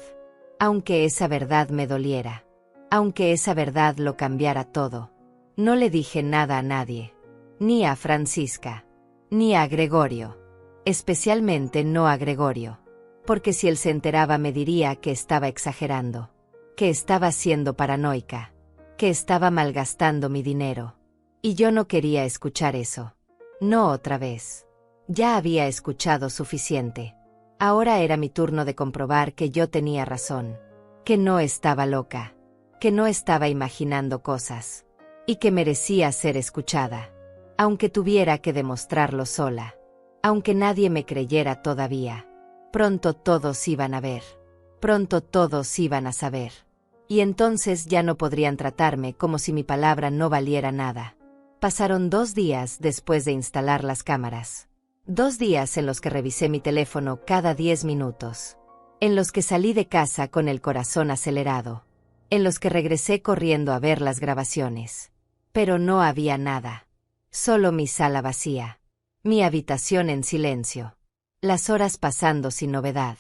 aunque esa verdad me doliera, aunque esa verdad lo cambiara todo. No le dije nada a nadie, ni a Francisca, ni a Gregorio, especialmente no a Gregorio, porque si él se enteraba me diría que estaba exagerando, que estaba siendo paranoica, que estaba malgastando mi dinero. Y yo no quería escuchar eso. No otra vez. Ya había escuchado suficiente. Ahora era mi turno de comprobar que yo tenía razón, que no estaba loca, que no estaba imaginando cosas, y que merecía ser escuchada, aunque tuviera que demostrarlo sola, aunque nadie me creyera todavía. Pronto todos iban a ver, pronto todos iban a saber, y entonces ya no podrían tratarme como si mi palabra no valiera nada. Pasaron 2 días después de instalar las cámaras. 2 días en los que revisé mi teléfono cada 10 minutos. En los que salí de casa con el corazón acelerado. En los que regresé corriendo a ver las grabaciones. Pero no había nada. Solo mi sala vacía. Mi habitación en silencio. Las horas pasando sin novedad.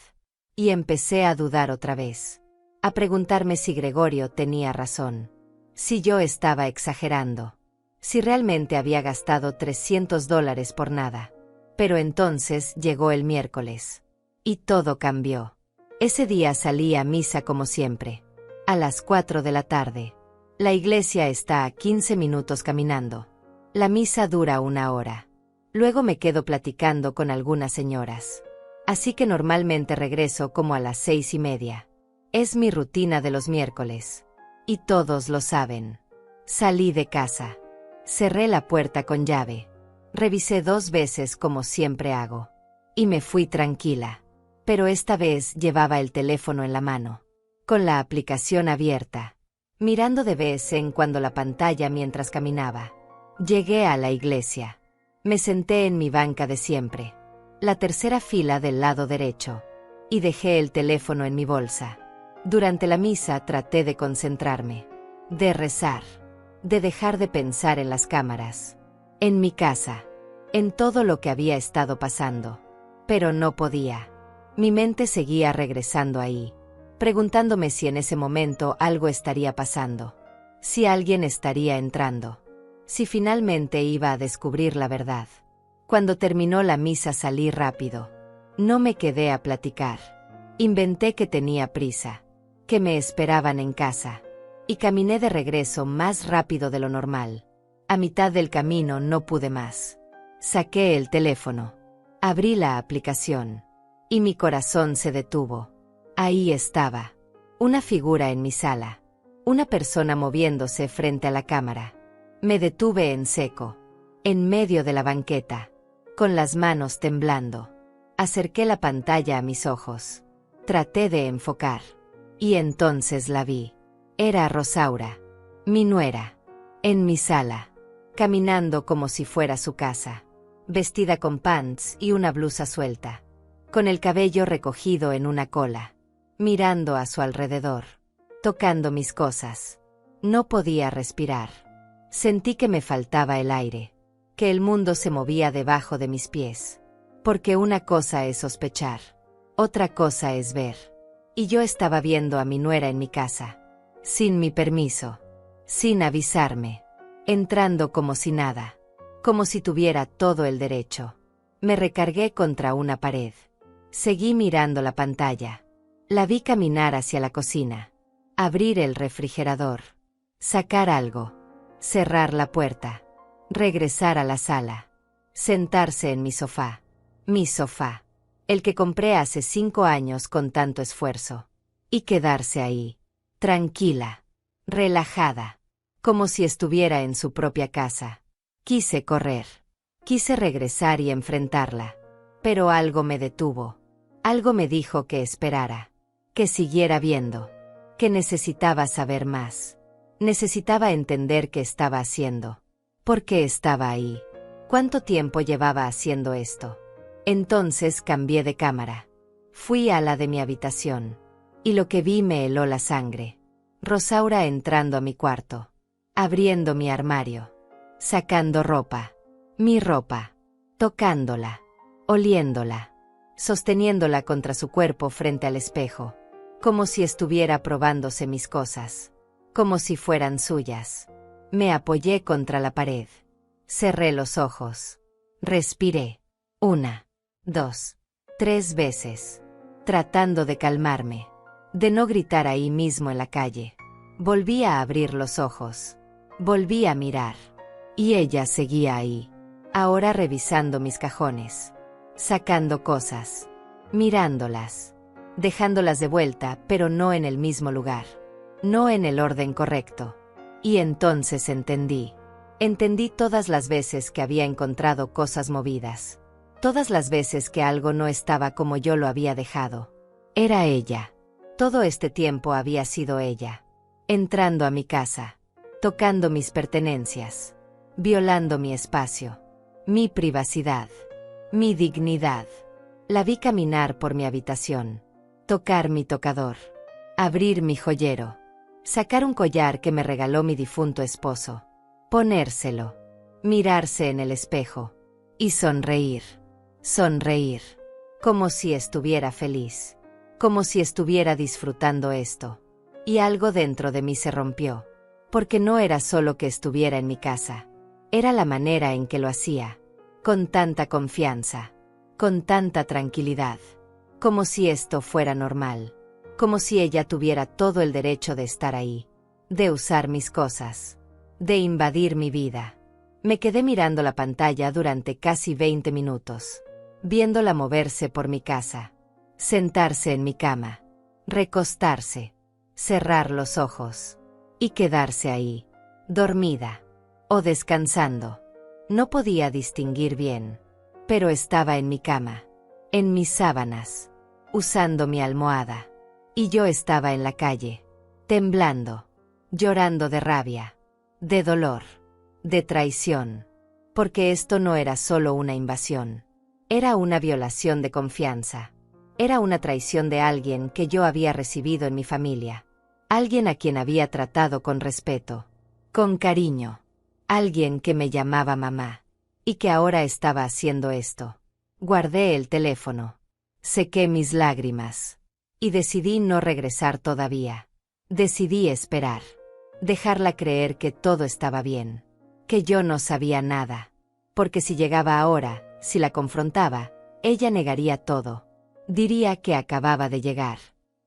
Y empecé a dudar otra vez. A preguntarme si Gregorio tenía razón. Si yo estaba exagerando. Si realmente había gastado $300 por nada. Pero entonces llegó el miércoles. Y todo cambió. Ese día salí a misa como siempre. A las 4 de la tarde. La iglesia está a 15 minutos caminando. La misa dura 1 hora. Luego me quedo platicando con algunas señoras. Así que normalmente regreso como a las 6:30. Es mi rutina de los miércoles. Y todos lo saben. Salí de casa. Cerré la puerta con llave. Revisé 2 veces como siempre hago. Y me fui tranquila. Pero esta vez llevaba el teléfono en la mano. Con la aplicación abierta. Mirando de vez en cuando la pantalla mientras caminaba. Llegué a la iglesia. Me senté en mi banca de siempre. La tercera fila del lado derecho. Y dejé el teléfono en mi bolsa. Durante la misa traté de concentrarme. De rezar. De dejar de pensar en las cámaras. En mi casa. En todo lo que había estado pasando. Pero no podía. Mi mente seguía regresando ahí. Preguntándome si en ese momento algo estaría pasando. Si alguien estaría entrando. Si finalmente iba a descubrir la verdad. Cuando terminó la misa salí rápido. No me quedé a platicar. Inventé que tenía prisa. Que me esperaban en casa. Y caminé de regreso más rápido de lo normal. A mitad del camino no pude más. Saqué el teléfono. Abrí la aplicación. Y mi corazón se detuvo. Ahí estaba. Una figura en mi sala. Una persona moviéndose frente a la cámara. Me detuve en seco. En medio de la banqueta. Con las manos temblando. Acerqué la pantalla a mis ojos. Traté de enfocar. Y entonces la vi. Era Rosaura. Mi nuera. En mi sala. Caminando como si fuera su casa. Vestida con pants y una blusa suelta. Con el cabello recogido en una cola. mirando a su alrededor, tocando mis cosas. No podía respirar. Sentí que me faltaba el aire, que el mundo se movía debajo de mis pies. Porque una cosa es sospechar, otra cosa es ver. Y yo estaba viendo a mi nuera en mi casa, sin mi permiso, sin avisarme, entrando como si nada, como si tuviera todo el derecho. Me recargué contra una pared. Seguí mirando la pantalla. La vi caminar hacia la cocina, abrir el refrigerador, sacar algo, cerrar la puerta, regresar a la sala, sentarse en mi sofá, el que compré hace 5 años con tanto esfuerzo, y quedarse ahí, tranquila, relajada, como si estuviera en su propia casa. Quise correr, quise regresar y enfrentarla, pero algo me detuvo, algo me dijo que esperara, que siguiera viendo, que necesitaba saber más, necesitaba entender qué estaba haciendo, por qué estaba ahí, cuánto tiempo llevaba haciendo esto. Entonces cambié de cámara. Fui a la de mi habitación. Y lo que vi me heló la sangre. Rosaura entrando a mi cuarto. Abriendo mi armario. Sacando ropa. Mi ropa. Tocándola. Oliéndola. Sosteniéndola contra su cuerpo frente al espejo. Como si estuviera probándose mis cosas. Como si fueran suyas. Me apoyé contra la pared. Cerré los ojos. Respiré. 1, 2, 3 veces, tratando de calmarme, de no gritar ahí mismo en la calle. Volví a abrir los ojos, volví a mirar, y ella seguía ahí, ahora revisando mis cajones, sacando cosas, mirándolas, dejándolas de vuelta, pero no en el mismo lugar, no en el orden correcto. Y entonces entendí todas las veces que había encontrado cosas movidas. Todas las veces que algo no estaba como yo lo había dejado. Era ella. Todo este tiempo había sido ella. Entrando a mi casa. Tocando mis pertenencias. Violando mi espacio. Mi privacidad. Mi dignidad. La vi caminar por mi habitación. Tocar mi tocador. Abrir mi joyero. Sacar un collar que me regaló mi difunto esposo. Ponérselo. Mirarse en el espejo. Y sonreír. Sonreír, como si estuviera feliz, como si estuviera disfrutando esto. Y algo dentro de mí se rompió, porque no era solo que estuviera en mi casa, era la manera en que lo hacía, con tanta confianza, con tanta tranquilidad, como si esto fuera normal, como si ella tuviera todo el derecho de estar ahí, de usar mis cosas, de invadir mi vida. Me quedé mirando la pantalla durante casi 20 minutos. Viéndola moverse por mi casa, sentarse en mi cama, recostarse, cerrar los ojos, y quedarse ahí, dormida, o descansando. No podía distinguir bien, pero estaba en mi cama, en mis sábanas, usando mi almohada, y yo estaba en la calle, temblando, llorando de rabia, de dolor, de traición, porque esto no era solo una invasión. Era una violación de confianza. Era una traición de alguien que yo había recibido en mi familia. Alguien a quien había tratado con respeto, con cariño. Alguien que me llamaba mamá. Y que ahora estaba haciendo esto. Guardé el teléfono. Sequé mis lágrimas. Y decidí no regresar todavía. Decidí esperar. Dejarla creer que todo estaba bien. Que yo no sabía nada. Porque si llegaba ahora, si la confrontaba, ella negaría todo. Diría que acababa de llegar,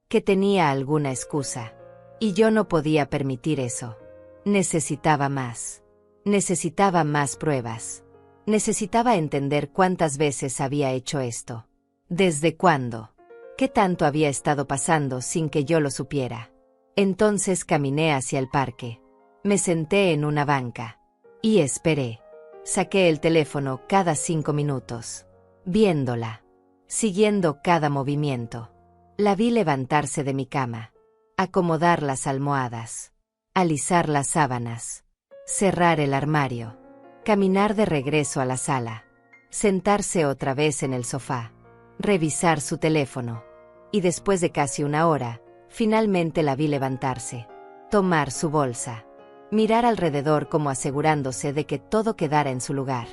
que tenía alguna excusa. Y yo no podía permitir eso. Necesitaba más. Necesitaba más pruebas. Necesitaba entender cuántas veces había hecho esto. ¿Desde cuándo? ¿Qué tanto había estado pasando sin que yo lo supiera? Entonces caminé hacia el parque. Me senté en una banca. Y esperé. Saqué el teléfono cada 5 minutos. Viéndola. Siguiendo cada movimiento. La vi levantarse de mi cama. Acomodar las almohadas. Alisar las sábanas. Cerrar el armario. Caminar de regreso a la sala. Sentarse otra vez en el sofá. Revisar su teléfono. y después de casi una hora, finalmente la vi levantarse, tomar su bolsa, mirar alrededor como asegurándose de que todo quedara en su lugar,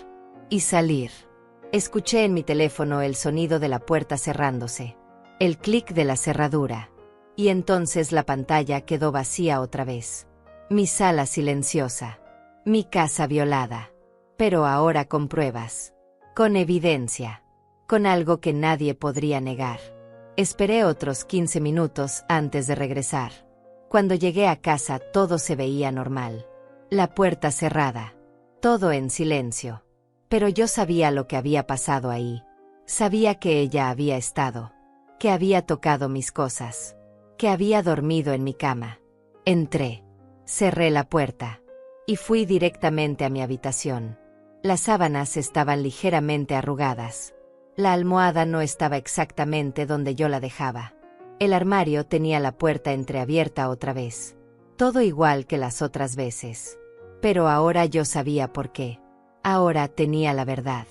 y salir. Escuché en mi teléfono el sonido de la puerta cerrándose, el clic de la cerradura, y entonces la pantalla quedó vacía otra vez. Mi sala silenciosa, mi casa violada, pero ahora con pruebas, con evidencia, con algo que nadie podría negar. Esperé otros 15 minutos antes de regresar. Cuando llegué a casa todo se veía normal. La puerta cerrada, todo en silencio. Pero yo sabía lo que había pasado ahí. Sabía que ella había estado, que había tocado mis cosas, que había dormido en mi cama. Entré, cerré la puerta, y fui directamente a mi habitación. Las sábanas estaban ligeramente arrugadas. La almohada no estaba exactamente donde yo la dejaba. El armario tenía la puerta entreabierta otra vez. Todo igual que las otras veces. Pero ahora yo sabía por qué. Ahora tenía la verdad.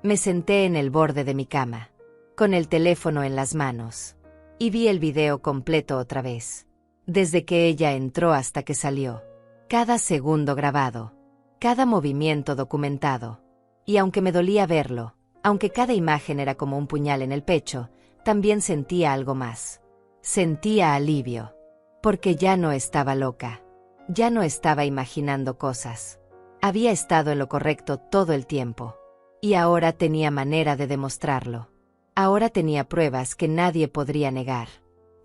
Me senté en el borde de mi cama, con el teléfono en las manos, y vi el video completo otra vez. Desde que ella entró hasta que salió. Cada segundo grabado. Cada movimiento documentado. Y aunque me dolía verlo, aunque cada imagen era como un puñal en el pecho, también sentía algo más. Sentía alivio. Porque ya no estaba loca. Ya no estaba imaginando cosas. Había estado en lo correcto todo el tiempo. Y ahora tenía manera de demostrarlo. Ahora tenía pruebas que nadie podría negar.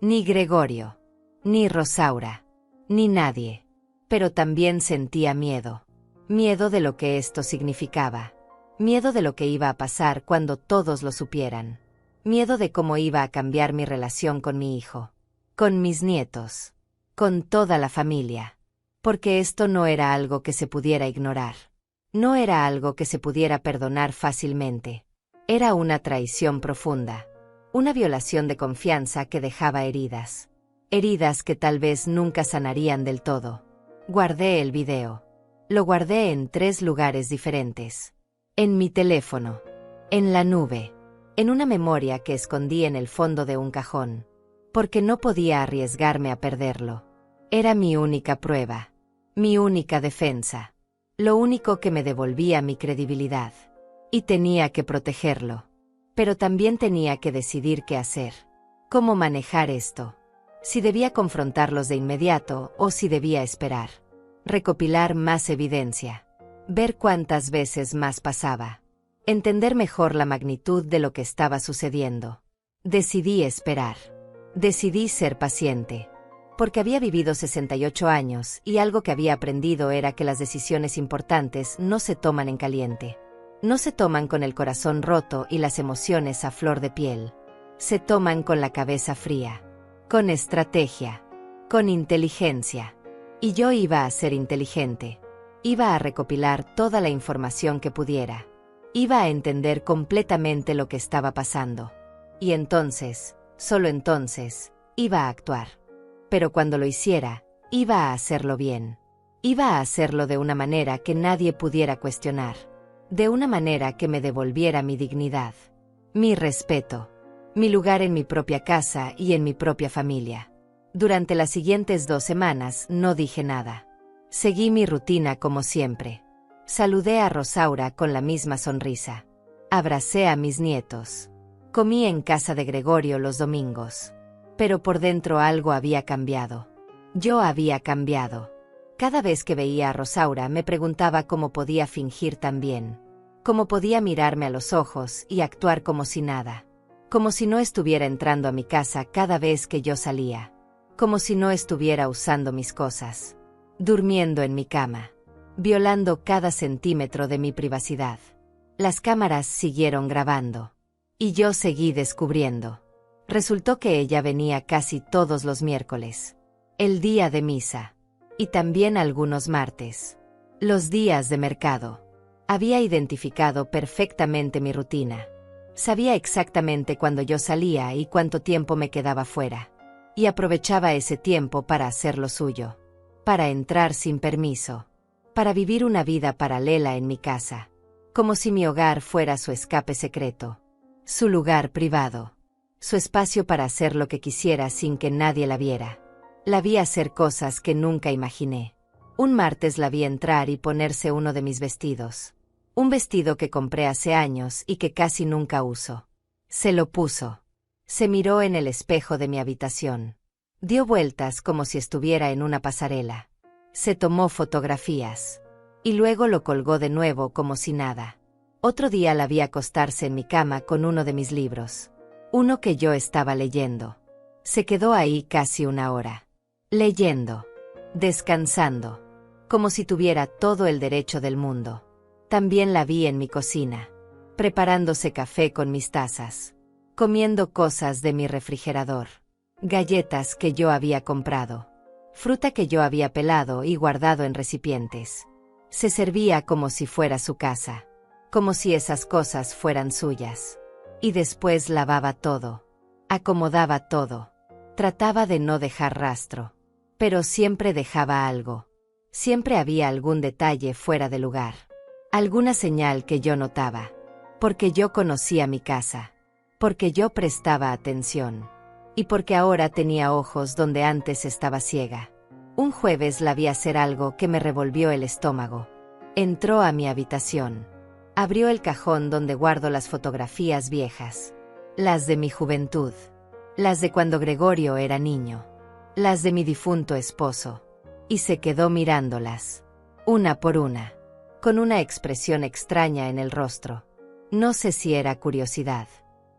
Ni Gregorio. Ni Rosaura. Ni nadie. Pero también sentía miedo. Miedo de lo que esto significaba. Miedo de lo que iba a pasar cuando todos lo supieran. Miedo de cómo iba a cambiar mi relación con mi hijo. Con mis nietos. Con toda la familia. Porque esto no era algo que se pudiera ignorar. No era algo que se pudiera perdonar fácilmente. Era una traición profunda. Una violación de confianza que dejaba heridas. Heridas que tal vez nunca sanarían del todo. Guardé el video. Lo guardé en 3 lugares diferentes. En mi teléfono. En la nube. En una memoria que escondí en el fondo de un cajón. Porque no podía arriesgarme a perderlo. Era mi única prueba. Mi única defensa. Lo único que me devolvía mi credibilidad. Y tenía que protegerlo. Pero también tenía que decidir qué hacer. Cómo manejar esto. Si debía confrontarlos de inmediato o si debía esperar. Recopilar más evidencia. Ver cuántas veces más pasaba. Entender mejor la magnitud de lo que estaba sucediendo. Decidí esperar. Decidí ser paciente. Porque había vivido 68 años y algo que había aprendido era que las decisiones importantes no se toman en caliente. No se toman con el corazón roto y las emociones a flor de piel. Se toman con la cabeza fría. Con estrategia. Con inteligencia. Y yo iba a ser inteligente. Iba a recopilar toda la información que pudiera. Iba a entender completamente lo que estaba pasando. Y entonces, solo entonces, iba a actuar. Pero cuando lo hiciera, iba a hacerlo bien. Iba a hacerlo de una manera que nadie pudiera cuestionar. De una manera que me devolviera mi dignidad. Mi respeto. Mi lugar en mi propia casa y en mi propia familia. Durante las siguientes 2 semanas no dije nada. Seguí mi rutina como siempre. Saludé a Rosaura con la misma sonrisa. Abracé a mis nietos. Comí en casa de Gregorio los domingos. Pero por dentro algo había cambiado. Yo había cambiado. Cada vez que veía a Rosaura me preguntaba cómo podía fingir tan bien. Cómo podía mirarme a los ojos y actuar como si nada. Como si no estuviera entrando a mi casa cada vez que yo salía. Como si no estuviera usando mis cosas. Durmiendo en mi cama. Violando cada centímetro de mi privacidad. Las cámaras siguieron grabando. Y yo seguí descubriendo. Resultó que ella venía casi todos los miércoles. El día de misa. Y también algunos martes. Los días de mercado. Había identificado perfectamente mi rutina. Sabía exactamente cuándo yo salía y cuánto tiempo me quedaba fuera. Y aprovechaba ese tiempo para hacer lo suyo. Para entrar sin permiso. Para vivir una vida paralela en mi casa. Como si mi hogar fuera su escape secreto. Su lugar privado. su espacio para hacer lo que quisiera sin que nadie la viera. La vi hacer cosas que nunca imaginé. Un martes la vi entrar y ponerse uno de mis vestidos. Un vestido que compré hace años y que casi nunca uso. Se lo puso. Se miró en el espejo de mi habitación. Dio vueltas como si estuviera en una pasarela. Se tomó fotografías. Y luego lo colgó de nuevo como si nada. Otro día la vi acostarse en mi cama con uno de mis libros. Uno que yo estaba leyendo. Se quedó ahí casi una hora. Leyendo. Descansando. Como si tuviera todo el derecho del mundo. También la vi en mi cocina. Preparándose café con mis tazas. Comiendo cosas de mi refrigerador. Galletas que yo había comprado. Fruta que yo había pelado y guardado en recipientes. Se servía como si fuera su casa. Como si esas cosas fueran suyas. Y después lavaba todo. Acomodaba todo. Trataba de no dejar rastro. Pero siempre dejaba algo. Siempre había algún detalle fuera de lugar. Alguna señal que yo notaba. Porque yo conocía mi casa. Porque yo prestaba atención. Y porque ahora tenía ojos donde antes estaba ciega. Un jueves la vi hacer algo que me revolvió el estómago. Entró a mi habitación. Abrió el cajón donde guardo las fotografías viejas. Las de mi juventud. Las de cuando Gregorio era niño. Las de mi difunto esposo. Y se quedó mirándolas. Una por una. Con una expresión extraña en el rostro. No sé si era curiosidad.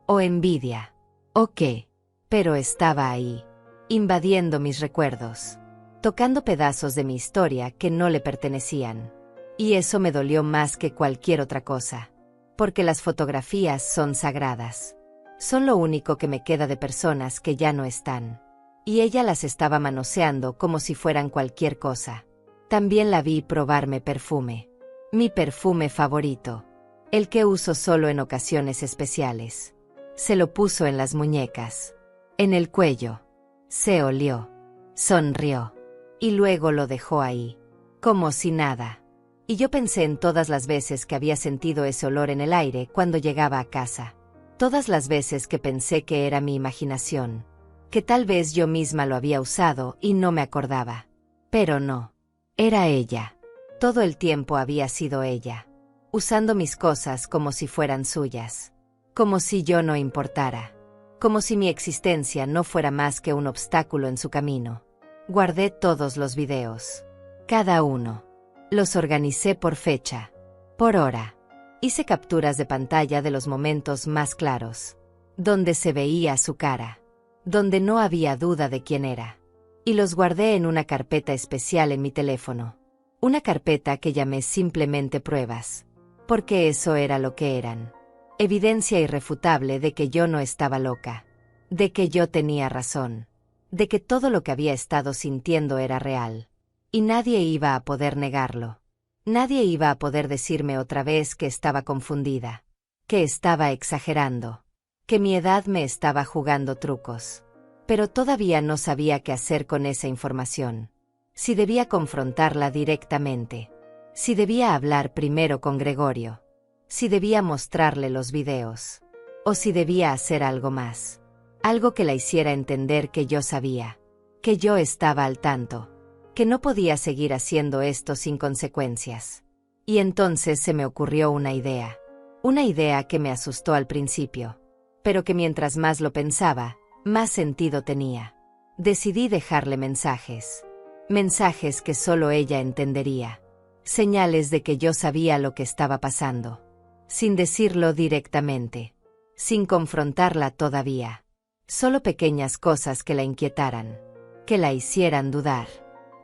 O envidia. O qué. Pero estaba ahí. Invadiendo mis recuerdos. Tocando pedazos de mi historia que no le pertenecían. Y eso me dolió más que cualquier otra cosa. Porque las fotografías son sagradas. Son lo único que me queda de personas que ya no están. Y ella las estaba manoseando como si fueran cualquier cosa. También la vi probarme perfume. Mi perfume favorito. El que uso solo en ocasiones especiales. Se lo puso en las muñecas. En el cuello. Se olió. Sonrió. Y luego lo dejó ahí. Como si nada. Y yo pensé en todas las veces que había sentido ese olor en el aire cuando llegaba a casa. Todas las veces que pensé que era mi imaginación. Que tal vez yo misma lo había usado y no me acordaba. Pero no. Era ella. Todo el tiempo había sido ella. Usando mis cosas como si fueran suyas. Como si yo no importara. Como si mi existencia no fuera más que un obstáculo en su camino. Guardé todos los videos. Cada uno. Los organicé por fecha. Por hora. Hice capturas de pantalla de los momentos más claros. Donde se veía su cara. Donde no había duda de quién era. Y los guardé en una carpeta especial en mi teléfono. Una carpeta que llamé simplemente pruebas. Porque eso era lo que eran. Evidencia irrefutable de que yo no estaba loca. De que yo tenía razón. De que todo lo que había estado sintiendo era real. Y nadie iba a poder negarlo. Nadie iba a poder decirme otra vez que estaba confundida. Que estaba exagerando. Que mi edad me estaba jugando trucos. Pero todavía no sabía qué hacer con esa información. Si debía confrontarla directamente. Si debía hablar primero con Gregorio. Si debía mostrarle los videos. O si debía hacer algo más. Algo que la hiciera entender que yo sabía. Que yo estaba al tanto. Que no podía seguir haciendo esto sin consecuencias. Y entonces se me ocurrió una idea. Una idea que me asustó al principio. Pero que mientras más lo pensaba, más sentido tenía. Decidí dejarle mensajes. Mensajes que solo ella entendería. Señales de que yo sabía lo que estaba pasando. Sin decirlo directamente. Sin confrontarla todavía. Solo pequeñas cosas que la inquietaran. Que la hicieran dudar.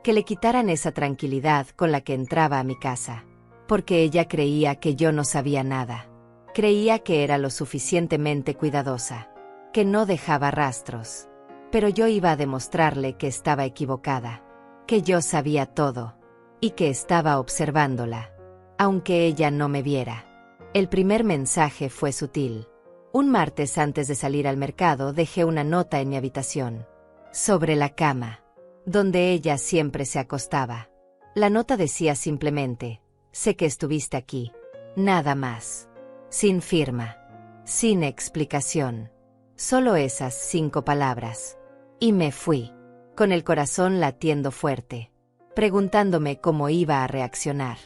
Que le quitaran esa tranquilidad con la que entraba a mi casa. Porque ella creía que yo no sabía nada. Creía que era lo suficientemente cuidadosa. Que no dejaba rastros. Pero yo iba a demostrarle que estaba equivocada. Que yo sabía todo. Y que estaba observándola. Aunque ella no me viera. El primer mensaje fue sutil. Un martes antes de salir al mercado dejé una nota en mi habitación. Sobre la cama. Donde ella siempre se acostaba. La nota decía simplemente, sé que estuviste aquí. Nada más. Sin firma. Sin explicación. Solo esas 5 palabras. Y me fui, con el corazón latiendo fuerte, preguntándome cómo iba a reaccionar.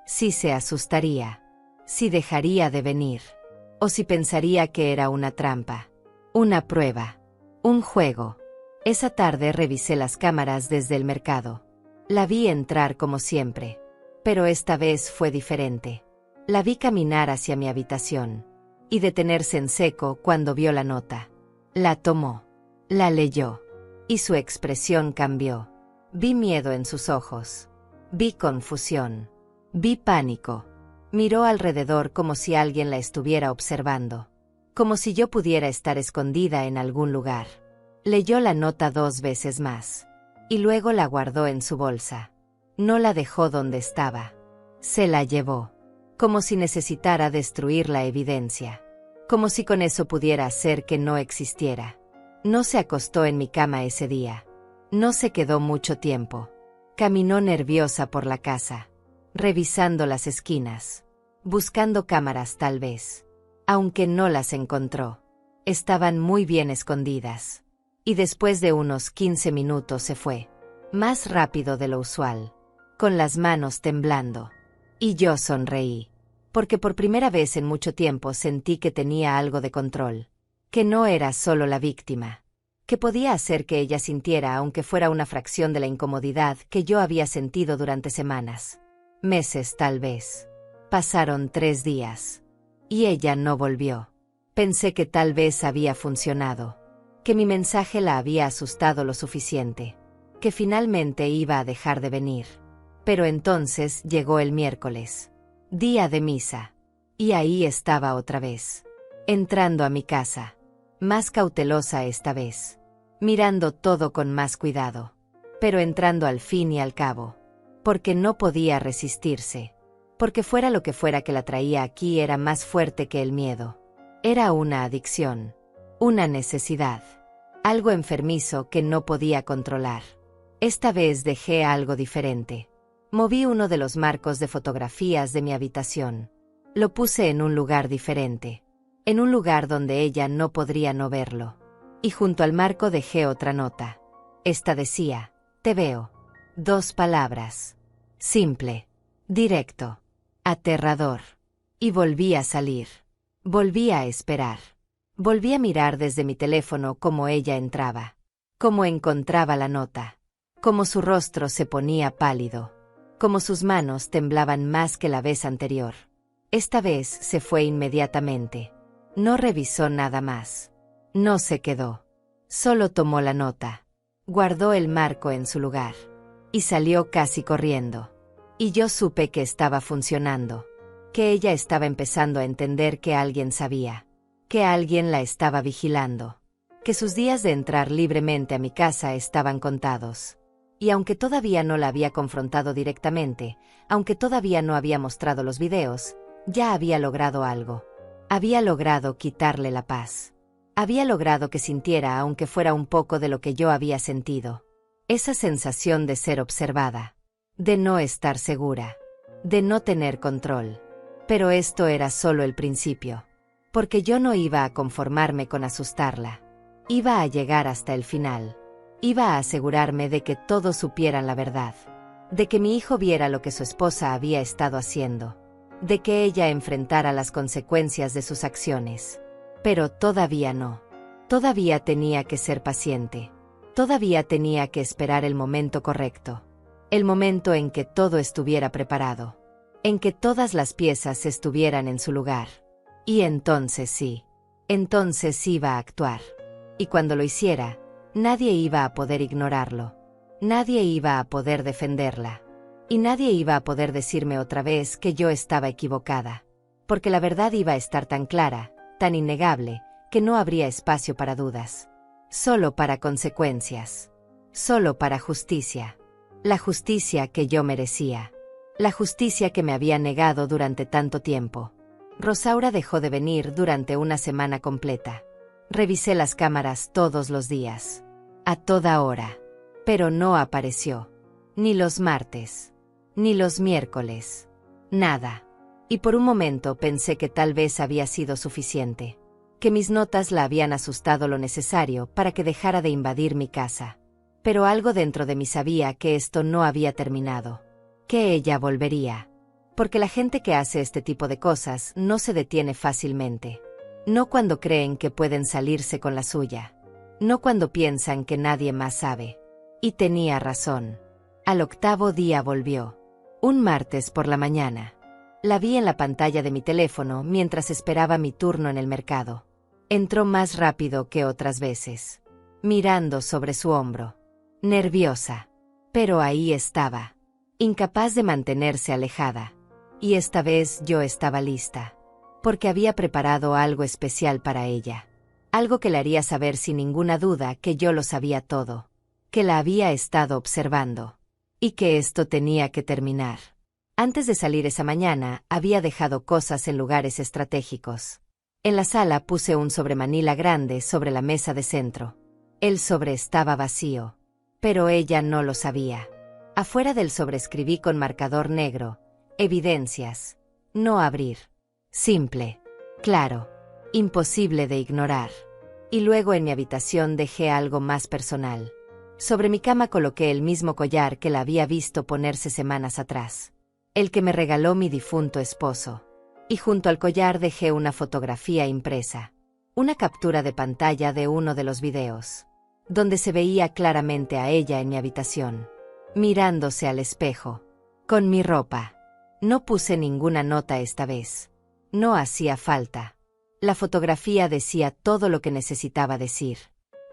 Si se asustaría, si dejaría de venir, o si pensaría que era una trampa, una prueba, un juego. Esa tarde revisé las cámaras desde el mercado. La vi entrar como siempre, pero esta vez fue diferente. La vi caminar hacia mi habitación y detenerse en seco cuando vio la nota. La tomó, la leyó, y su expresión cambió. Vi miedo en sus ojos, vi confusión, vi pánico. Miró alrededor como si alguien la estuviera observando, como si yo pudiera estar escondida en algún lugar. Leyó la nota 2 veces más, y luego la guardó en su bolsa. No la dejó donde estaba. Se la llevó, como si necesitara destruir la evidencia, como si con eso pudiera hacer que no existiera. No se acostó en mi cama ese día. No se quedó mucho tiempo. Caminó nerviosa por la casa, revisando las esquinas, buscando cámaras tal vez. Aunque no las encontró, estaban muy bien escondidas. Y después de unos 15 minutos se fue, más rápido de lo usual, con las manos temblando. Y yo sonreí, porque por primera vez en mucho tiempo sentí que tenía algo de control, que no era solo la víctima, que podía hacer que ella sintiera aunque fuera una fracción de la incomodidad que yo había sentido durante semanas, meses tal vez. Pasaron 3 días, y ella no volvió. Pensé que tal vez había funcionado, que mi mensaje la había asustado lo suficiente, que finalmente iba a dejar de venir. Pero entonces llegó el miércoles, día de misa, y ahí estaba otra vez, entrando a mi casa, más cautelosa esta vez, mirando todo con más cuidado, pero entrando al fin y al cabo, porque no podía resistirse, porque fuera lo que fuera que la traía aquí era más fuerte que el miedo. Era una adicción, una necesidad, algo enfermizo que no podía controlar. Esta vez dejé algo diferente. Moví uno de los marcos de fotografías de mi habitación. Lo puse en un lugar diferente, en un lugar donde ella no podría no verlo. Y junto al marco dejé otra nota. Esta decía, te veo. 2 palabras. Simple, directo, aterrador. Y volví a salir. Volví a esperar. Volví a mirar desde mi teléfono cómo ella entraba, cómo encontraba la nota, cómo su rostro se ponía pálido, cómo sus manos temblaban más que la vez anterior. Esta vez se fue inmediatamente. No revisó nada más. No se quedó. Solo tomó la nota, guardó el marco en su lugar, y salió casi corriendo. Y yo supe que estaba funcionando, que ella estaba empezando a entender que alguien sabía, que alguien la estaba vigilando, que sus días de entrar libremente a mi casa estaban contados. Y aunque todavía no la había confrontado directamente, aunque todavía no había mostrado los videos, ya había logrado algo. Había logrado quitarle la paz. Había logrado que sintiera aunque fuera un poco de lo que yo había sentido. Esa sensación de ser observada, de no estar segura, de no tener control. Pero esto era solo el principio, porque yo no iba a conformarme con asustarla. Iba a llegar hasta el final. Iba a asegurarme de que todos supieran la verdad, de que mi hijo viera lo que su esposa había estado haciendo, de que ella enfrentara las consecuencias de sus acciones. Pero todavía no. Todavía tenía que ser paciente. Todavía tenía que esperar el momento correcto. El momento en que todo estuviera preparado. En que todas las piezas estuvieran en su lugar. Y entonces sí. Entonces iba a actuar. Y cuando lo hiciera, nadie iba a poder ignorarlo. Nadie iba a poder defenderla. Y nadie iba a poder decirme otra vez que yo estaba equivocada. Porque la verdad iba a estar tan clara, tan innegable, que no habría espacio para dudas. Solo para consecuencias. Solo para justicia. La justicia que yo merecía. La justicia que me había negado durante tanto tiempo. Rosaura dejó de venir durante una semana completa. Revisé las cámaras todos los días. A toda hora. Pero no apareció. Ni los martes. Ni los miércoles. Nada. Y por un momento pensé que tal vez había sido suficiente. que mis notas la habían asustado lo necesario para que dejara de invadir mi casa. Pero algo dentro de mí sabía que esto no había terminado, que ella volvería. Porque la gente que hace este tipo de cosas no se detiene fácilmente. No cuando creen que pueden salirse con la suya. No cuando piensan que nadie más sabe. Y tenía razón. Al 8º día volvió. Un martes por la mañana. La vi en la pantalla de mi teléfono mientras esperaba mi turno en el mercado. Entró más rápido que otras veces, mirando sobre su hombro. Nerviosa. Pero ahí estaba. Incapaz de mantenerse alejada. Y esta vez yo estaba lista. Porque había preparado algo especial para ella. Algo que le haría saber sin ninguna duda que yo lo sabía todo. Que la había estado observando. Y que esto tenía que terminar. Antes de salir esa mañana, había dejado cosas en lugares estratégicos. En la sala puse un sobremanila grande sobre la mesa de centro. El sobre estaba vacío. Pero ella no lo sabía. Afuera del sobre escribí con marcador negro: evidencias. No abrir. Simple. Claro. Imposible de ignorar. Y luego en mi habitación dejé algo más personal. Sobre mi cama coloqué el mismo collar que la había visto ponerse semanas atrás. El que me regaló mi difunto esposo. Y junto al collar dejé una fotografía impresa. Una captura de pantalla de uno de los videos. Donde se veía claramente a ella en mi habitación. Mirándose al espejo. Con mi ropa. No puse ninguna nota esta vez. No hacía falta. La fotografía decía todo lo que necesitaba decir.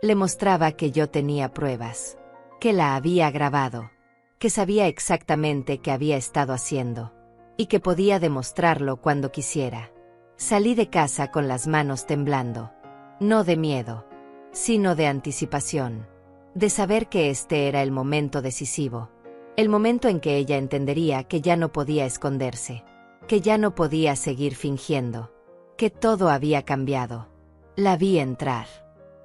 Le mostraba que yo tenía pruebas. Que la había grabado. Que sabía exactamente qué había estado haciendo. Y que podía demostrarlo cuando quisiera. Salí de casa con las manos temblando. No de miedo. Sino de anticipación. De saber que este era el momento decisivo. El momento en que ella entendería que ya no podía esconderse. Que ya no podía seguir fingiendo. Que todo había cambiado. La vi entrar.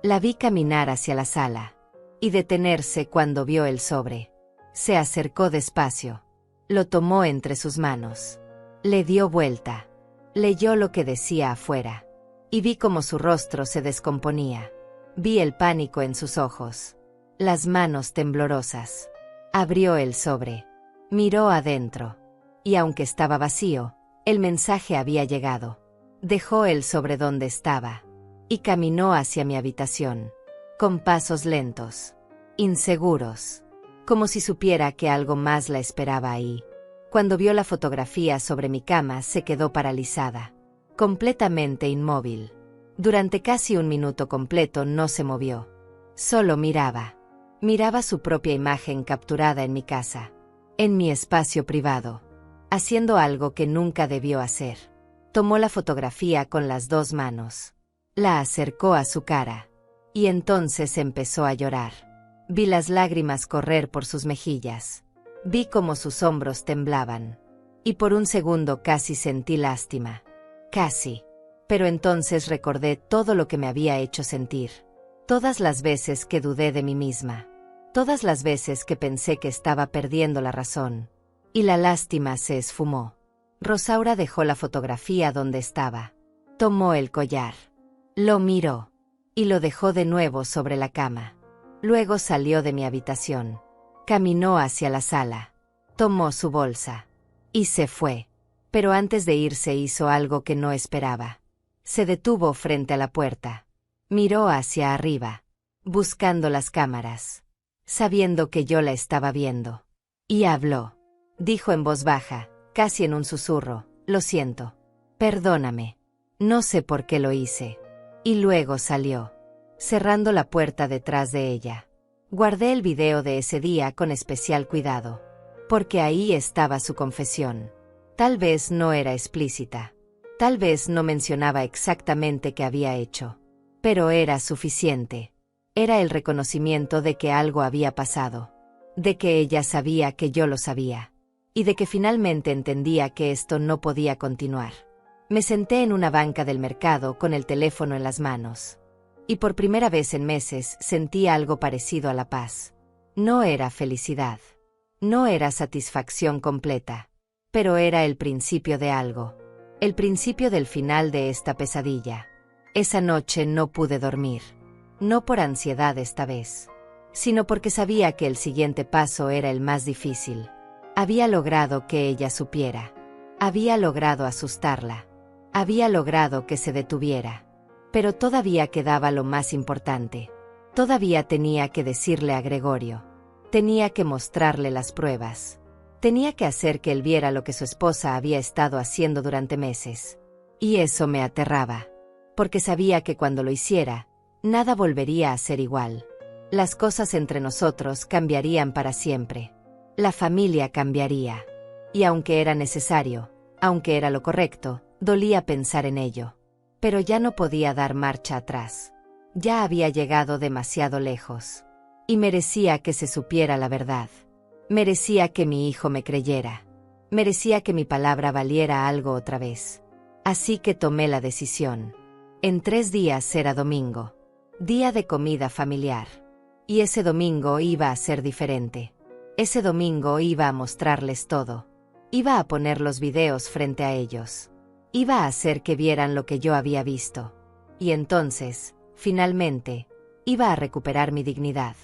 La vi caminar hacia la sala. Y detenerse cuando vio el sobre. Se acercó despacio. Lo tomó entre sus manos. Le dio vuelta. Leyó lo que decía afuera. Y vi cómo su rostro se descomponía. Vi el pánico en sus ojos. Las manos temblorosas. Abrió el sobre. Miró adentro. Y aunque estaba vacío, el mensaje había llegado. Dejó el sobre donde estaba. Y caminó hacia mi habitación. Con pasos lentos. Inseguros. Como si supiera que algo más la esperaba ahí. Cuando vio la fotografía sobre mi cama se quedó paralizada. Completamente inmóvil. Durante casi un minuto completo no se movió. Solo miraba. Miraba su propia imagen capturada en mi casa. En mi espacio privado. Haciendo algo que nunca debió hacer. Tomó la fotografía con las 2 manos. La acercó a su cara. Y entonces empezó a llorar. Vi las lágrimas correr por sus mejillas. Vi cómo sus hombros temblaban. Y por un segundo casi sentí lástima. Casi. Pero entonces recordé todo lo que me había hecho sentir. Todas las veces que dudé de mí misma. Todas las veces que pensé que estaba perdiendo la razón. Y la lástima se esfumó. Rosaura dejó la fotografía donde estaba. Tomó el collar. Lo miró. Y lo dejó de nuevo sobre la cama. Luego salió de mi habitación. Caminó hacia la sala. Tomó su bolsa. Y se fue. Pero antes de irse hizo algo que no esperaba. Se detuvo frente a la puerta. Miró hacia arriba. Buscando las cámaras. Sabiendo que yo la estaba viendo. Y habló. Dijo en voz baja, casi en un susurro: lo siento. Perdóname. No sé por qué lo hice. Y luego salió. Cerrando la puerta detrás de ella. Guardé el video de ese día con especial cuidado. Porque ahí estaba su confesión. Tal vez no era explícita. Tal vez no mencionaba exactamente qué había hecho. Pero era suficiente. Era el reconocimiento de que algo había pasado. De que ella sabía que yo lo sabía. Y de que finalmente entendía que esto no podía continuar. Me senté en una banca del mercado con el teléfono en las manos. Y por primera vez en meses sentí algo parecido a la paz. No era felicidad. No era satisfacción completa. Pero era el principio de algo. El principio del final de esta pesadilla. Esa noche no pude dormir. No por ansiedad esta vez, sino porque sabía que el siguiente paso era el más difícil. Había logrado que ella supiera. Había logrado asustarla. Había logrado que se detuviera. Pero todavía quedaba lo más importante. Todavía tenía que decirle a Gregorio. Tenía que mostrarle las pruebas. Tenía que hacer que él viera lo que su esposa había estado haciendo durante meses. Y eso me aterraba. Porque sabía que cuando lo hiciera, nada volvería a ser igual. Las cosas entre nosotros cambiarían para siempre. La familia cambiaría. Y aunque era necesario, aunque era lo correcto, dolía pensar en ello. Pero ya no podía dar marcha atrás. Ya había llegado demasiado lejos. Y merecía que se supiera la verdad. Merecía que mi hijo me creyera. Merecía que mi palabra valiera algo otra vez. Así que tomé la decisión. En 3 días era domingo. Día de comida familiar. Y ese domingo iba a ser diferente. Ese domingo iba a mostrarles todo. Iba a poner los videos frente a ellos. Iba a hacer que vieran lo que yo había visto. Y entonces, finalmente, iba a recuperar mi dignidad,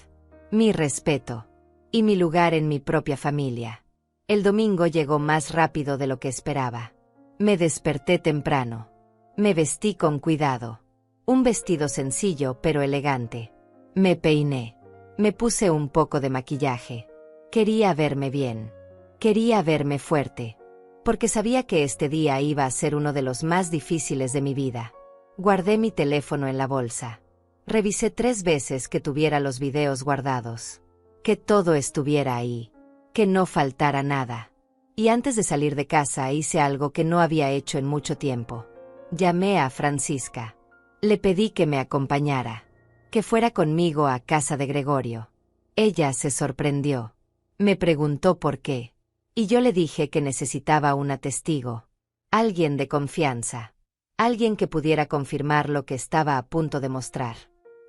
mi respeto y mi lugar en mi propia familia. El domingo llegó más rápido de lo que esperaba. Me desperté temprano. Me vestí con cuidado. Un vestido sencillo pero elegante. Me peiné. Me puse un poco de maquillaje. Quería verme bien. Quería verme fuerte. Porque sabía que este día iba a ser uno de los más difíciles de mi vida. Guardé mi teléfono en la bolsa. Revisé 3 veces que tuviera los videos guardados. Que todo estuviera ahí. Que no faltara nada. Y antes de salir de casa hice algo que no había hecho en mucho tiempo. Llamé a Francisca. Le pedí que me acompañara. Que fuera conmigo a casa de Gregorio. Ella se sorprendió. Me preguntó por qué. Y yo le dije que necesitaba una testigo. Alguien de confianza. Alguien que pudiera confirmar lo que estaba a punto de mostrar.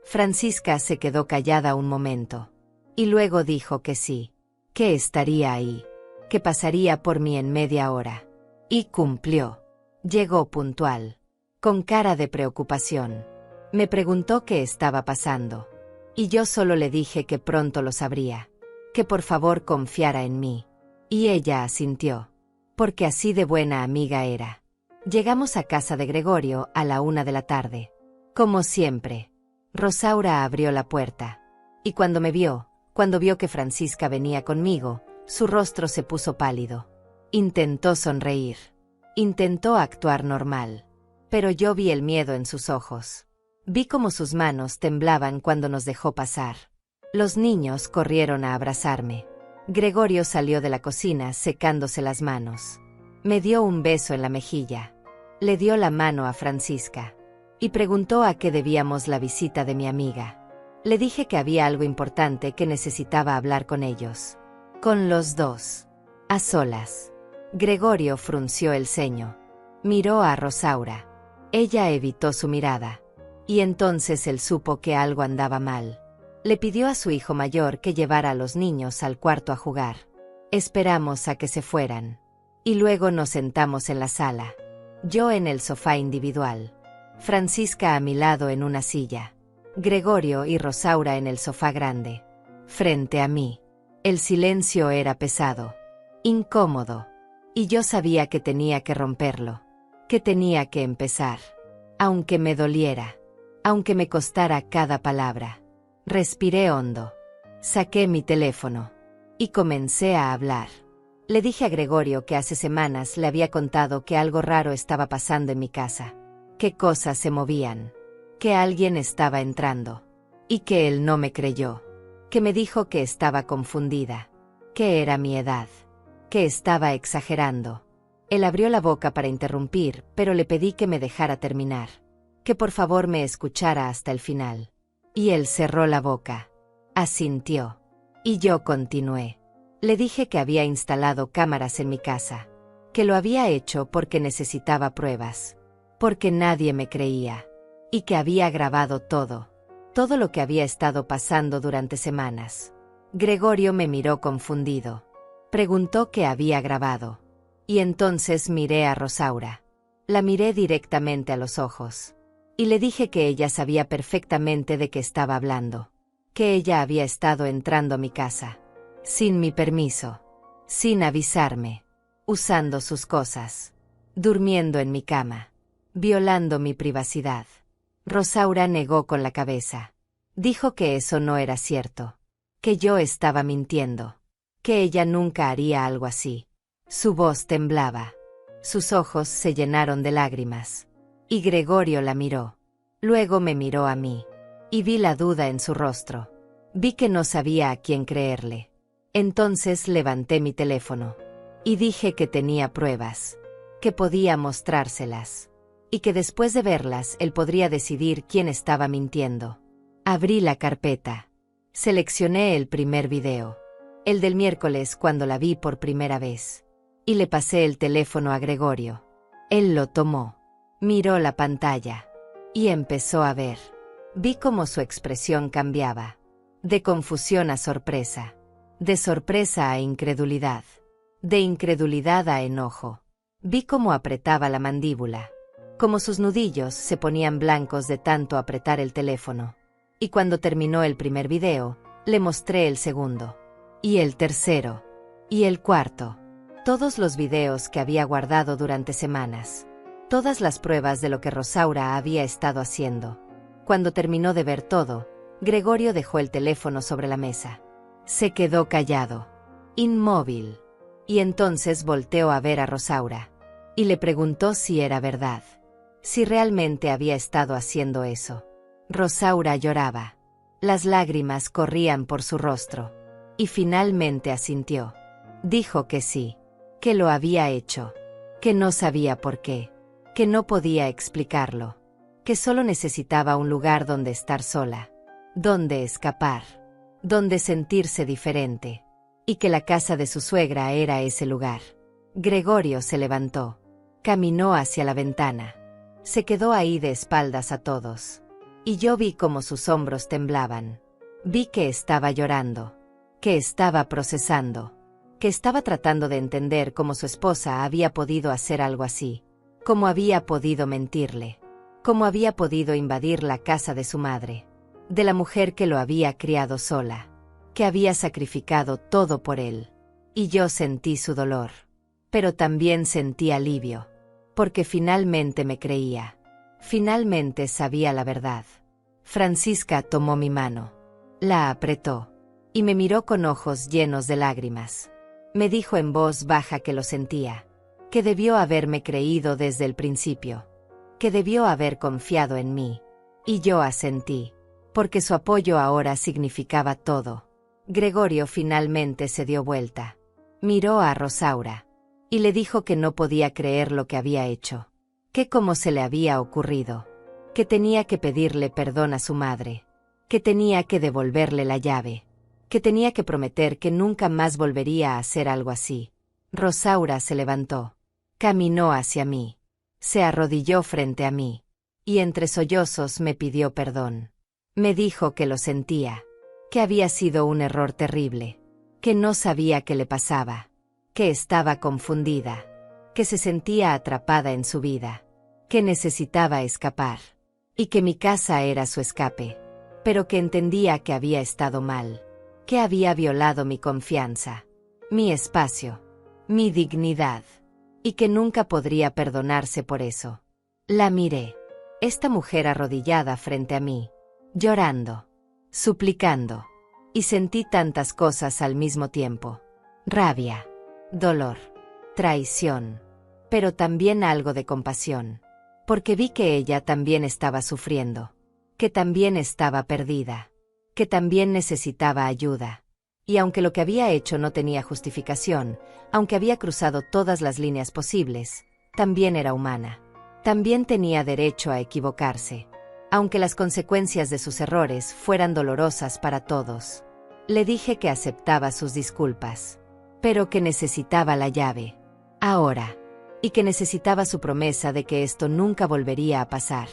Francisca se quedó callada un momento. Y luego dijo que sí. Que estaría ahí. Que pasaría por mí en media hora. Y cumplió. Llegó puntual. Con cara de preocupación. Me preguntó qué estaba pasando. Y yo solo le dije que pronto lo sabría. Que por favor confiara en mí. Y ella asintió. Porque así de buena amiga era. Llegamos a casa de Gregorio a la 1 de la tarde. Como siempre. Rosaura abrió la puerta. Y cuando me vio, cuando vio que Francisca venía conmigo, su rostro se puso pálido. Intentó sonreír. Intentó actuar normal. Pero yo vi el miedo en sus ojos. Vi cómo sus manos temblaban cuando nos dejó pasar. Los niños corrieron a abrazarme. Gregorio salió de la cocina secándose las manos. Me dio un beso en la mejilla. Le dio la mano a Francisca. Y preguntó a qué debíamos la visita de mi amiga. Le dije que había algo importante que necesitaba hablar con ellos. Con los dos. A solas. Gregorio frunció el ceño. Miró a Rosaura. Ella evitó su mirada. Y entonces él supo que algo andaba mal. Le pidió a su hijo mayor que llevara a los niños al cuarto a jugar. Esperamos a que se fueran. Y luego nos sentamos en la sala. Yo en el sofá individual. Francisca a mi lado en una silla. Gregorio y Rosaura en el sofá grande. Frente a mí. El silencio era pesado. Incómodo. Y yo sabía que tenía que romperlo. Que tenía que empezar. Aunque me doliera. Aunque me costara cada palabra. Respiré hondo. Saqué mi teléfono. Y comencé a hablar. Le dije a Gregorio que hace semanas le había contado que algo raro estaba pasando en mi casa. Que cosas se movían. Que alguien estaba entrando. Y que él no me creyó. Que me dijo que estaba confundida. Que era mi edad. Que estaba exagerando. Él abrió la boca para interrumpir, pero le pedí que me dejara terminar. Que por favor me escuchara hasta el final. Y él cerró la boca. Asintió. Y yo continué. Le dije que había instalado cámaras en mi casa. Que lo había hecho porque necesitaba pruebas. Porque nadie me creía. Y que había grabado todo. Todo lo que había estado pasando durante semanas. Gregorio me miró confundido. Preguntó qué había grabado. Y entonces miré a Rosaura. La miré directamente a los ojos. Y le dije que ella sabía perfectamente de qué estaba hablando. Que ella había estado entrando a mi casa. Sin mi permiso. Sin avisarme. Usando sus cosas. Durmiendo en mi cama. Violando mi privacidad. Rosaura negó con la cabeza. Dijo que eso no era cierto. Que yo estaba mintiendo. Que ella nunca haría algo así. Su voz temblaba. Sus ojos se llenaron de lágrimas. Y Gregorio la miró. Luego me miró a mí. Y vi la duda en su rostro. Vi que no sabía a quién creerle. Entonces levanté mi teléfono. Y dije que tenía pruebas. Que podía mostrárselas. Y que después de verlas él podría decidir quién estaba mintiendo. Abrí la carpeta. Seleccioné el primer video. El del miércoles cuando la vi por primera vez. Y le pasé el teléfono a Gregorio. Él lo tomó. Miró la pantalla. Y empezó a ver. Vi cómo su expresión cambiaba. De confusión a sorpresa. De sorpresa a incredulidad. De incredulidad a enojo. Vi cómo apretaba la mandíbula. Cómo sus nudillos se ponían blancos de tanto apretar el teléfono. Y cuando terminó el primer video, le mostré el segundo. Y el tercero. Y el cuarto. Todos los videos que había guardado durante semanas. Todas las pruebas de lo que Rosaura había estado haciendo. Cuando terminó de ver todo, Gregorio dejó el teléfono sobre la mesa. Se quedó callado. Inmóvil. Y entonces volteó a ver a Rosaura. Y le preguntó si era verdad. Si realmente había estado haciendo eso. Rosaura lloraba. Las lágrimas corrían por su rostro. Y finalmente asintió. Dijo que sí. Que lo había hecho. Que no sabía por qué. Que no podía explicarlo. Que solo necesitaba un lugar donde estar sola. Donde escapar. Donde sentirse diferente. Y que la casa de su suegra era ese lugar. Gregorio se levantó. Caminó hacia la ventana. Se quedó ahí de espaldas a todos. Y yo vi cómo sus hombros temblaban. Vi que estaba llorando. Que estaba procesando. Que estaba tratando de entender cómo su esposa había podido hacer algo así. Cómo había podido mentirle. Cómo había podido invadir la casa de su madre. De la mujer que lo había criado sola. Que había sacrificado todo por él. Y yo sentí su dolor. Pero también sentí alivio. Porque finalmente me creía. Finalmente sabía la verdad. Francisca tomó mi mano. La apretó. Y me miró con ojos llenos de lágrimas. Me dijo en voz baja que lo sentía. Que debió haberme creído desde el principio. Que debió haber confiado en mí. Y yo asentí. Porque su apoyo ahora significaba todo. Gregorio finalmente se dio vuelta. Miró a Rosaura. Y le dijo que no podía creer lo que había hecho. Que cómo se le había ocurrido. Que tenía que pedirle perdón a su madre. Que tenía que devolverle la llave. Que tenía que prometer que nunca más volvería a hacer algo así. Rosaura se levantó. Caminó hacia mí. Se arrodilló frente a mí. Y entre sollozos me pidió perdón. Me dijo que lo sentía. Que había sido un error terrible. Que no sabía qué le pasaba. Que estaba confundida. Que se sentía atrapada en su vida. Que necesitaba escapar. Y que mi casa era su escape. Pero que entendía que había estado mal. Que había violado mi confianza. Mi espacio. Mi dignidad. Y que nunca podría perdonarse por eso. La miré. Esta mujer arrodillada frente a mí. Llorando. Suplicando. Y sentí tantas cosas al mismo tiempo. Rabia. Dolor. Traición. Pero también algo de compasión. Porque vi que ella también estaba sufriendo. Que también estaba perdida. Que también necesitaba ayuda. Y aunque lo que había hecho no tenía justificación, aunque había cruzado todas las líneas posibles, también era humana. También tenía derecho a equivocarse. Aunque las consecuencias de sus errores fueran dolorosas para todos. Le dije que aceptaba sus disculpas. Pero que necesitaba la llave. Ahora. Y que necesitaba su promesa de que esto nunca volvería a pasar.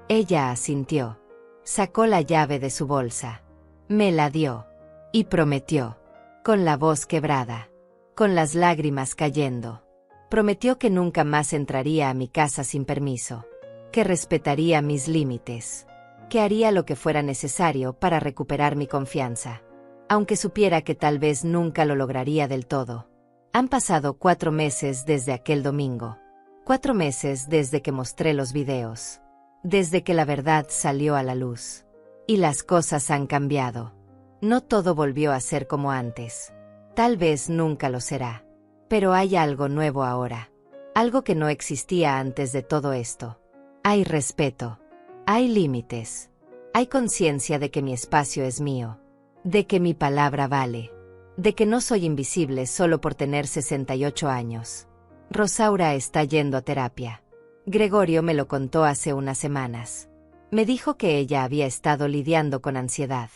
Ella asintió. Sacó la llave de su bolsa. Me la dio. Y prometió. Con la voz quebrada. Con las lágrimas cayendo. Prometió que nunca más entraría a mi casa sin permiso. que respetaría mis límites, que haría lo que fuera necesario para recuperar mi confianza, aunque supiera que tal vez nunca lo lograría del todo. Han pasado 4 meses desde aquel domingo. 4 meses desde que mostré los videos. Desde que la verdad salió a la luz. Y las cosas han cambiado. No todo volvió a ser como antes. Tal vez nunca lo será. Pero hay algo nuevo ahora. Algo que no existía antes de todo esto. Hay respeto. Hay límites. Hay conciencia de que mi espacio es mío. De que mi palabra vale. De que no soy invisible solo por tener 68 años. Rosaura está yendo a terapia. Gregorio me lo contó hace unas semanas. Me dijo que ella había estado lidiando con ansiedad,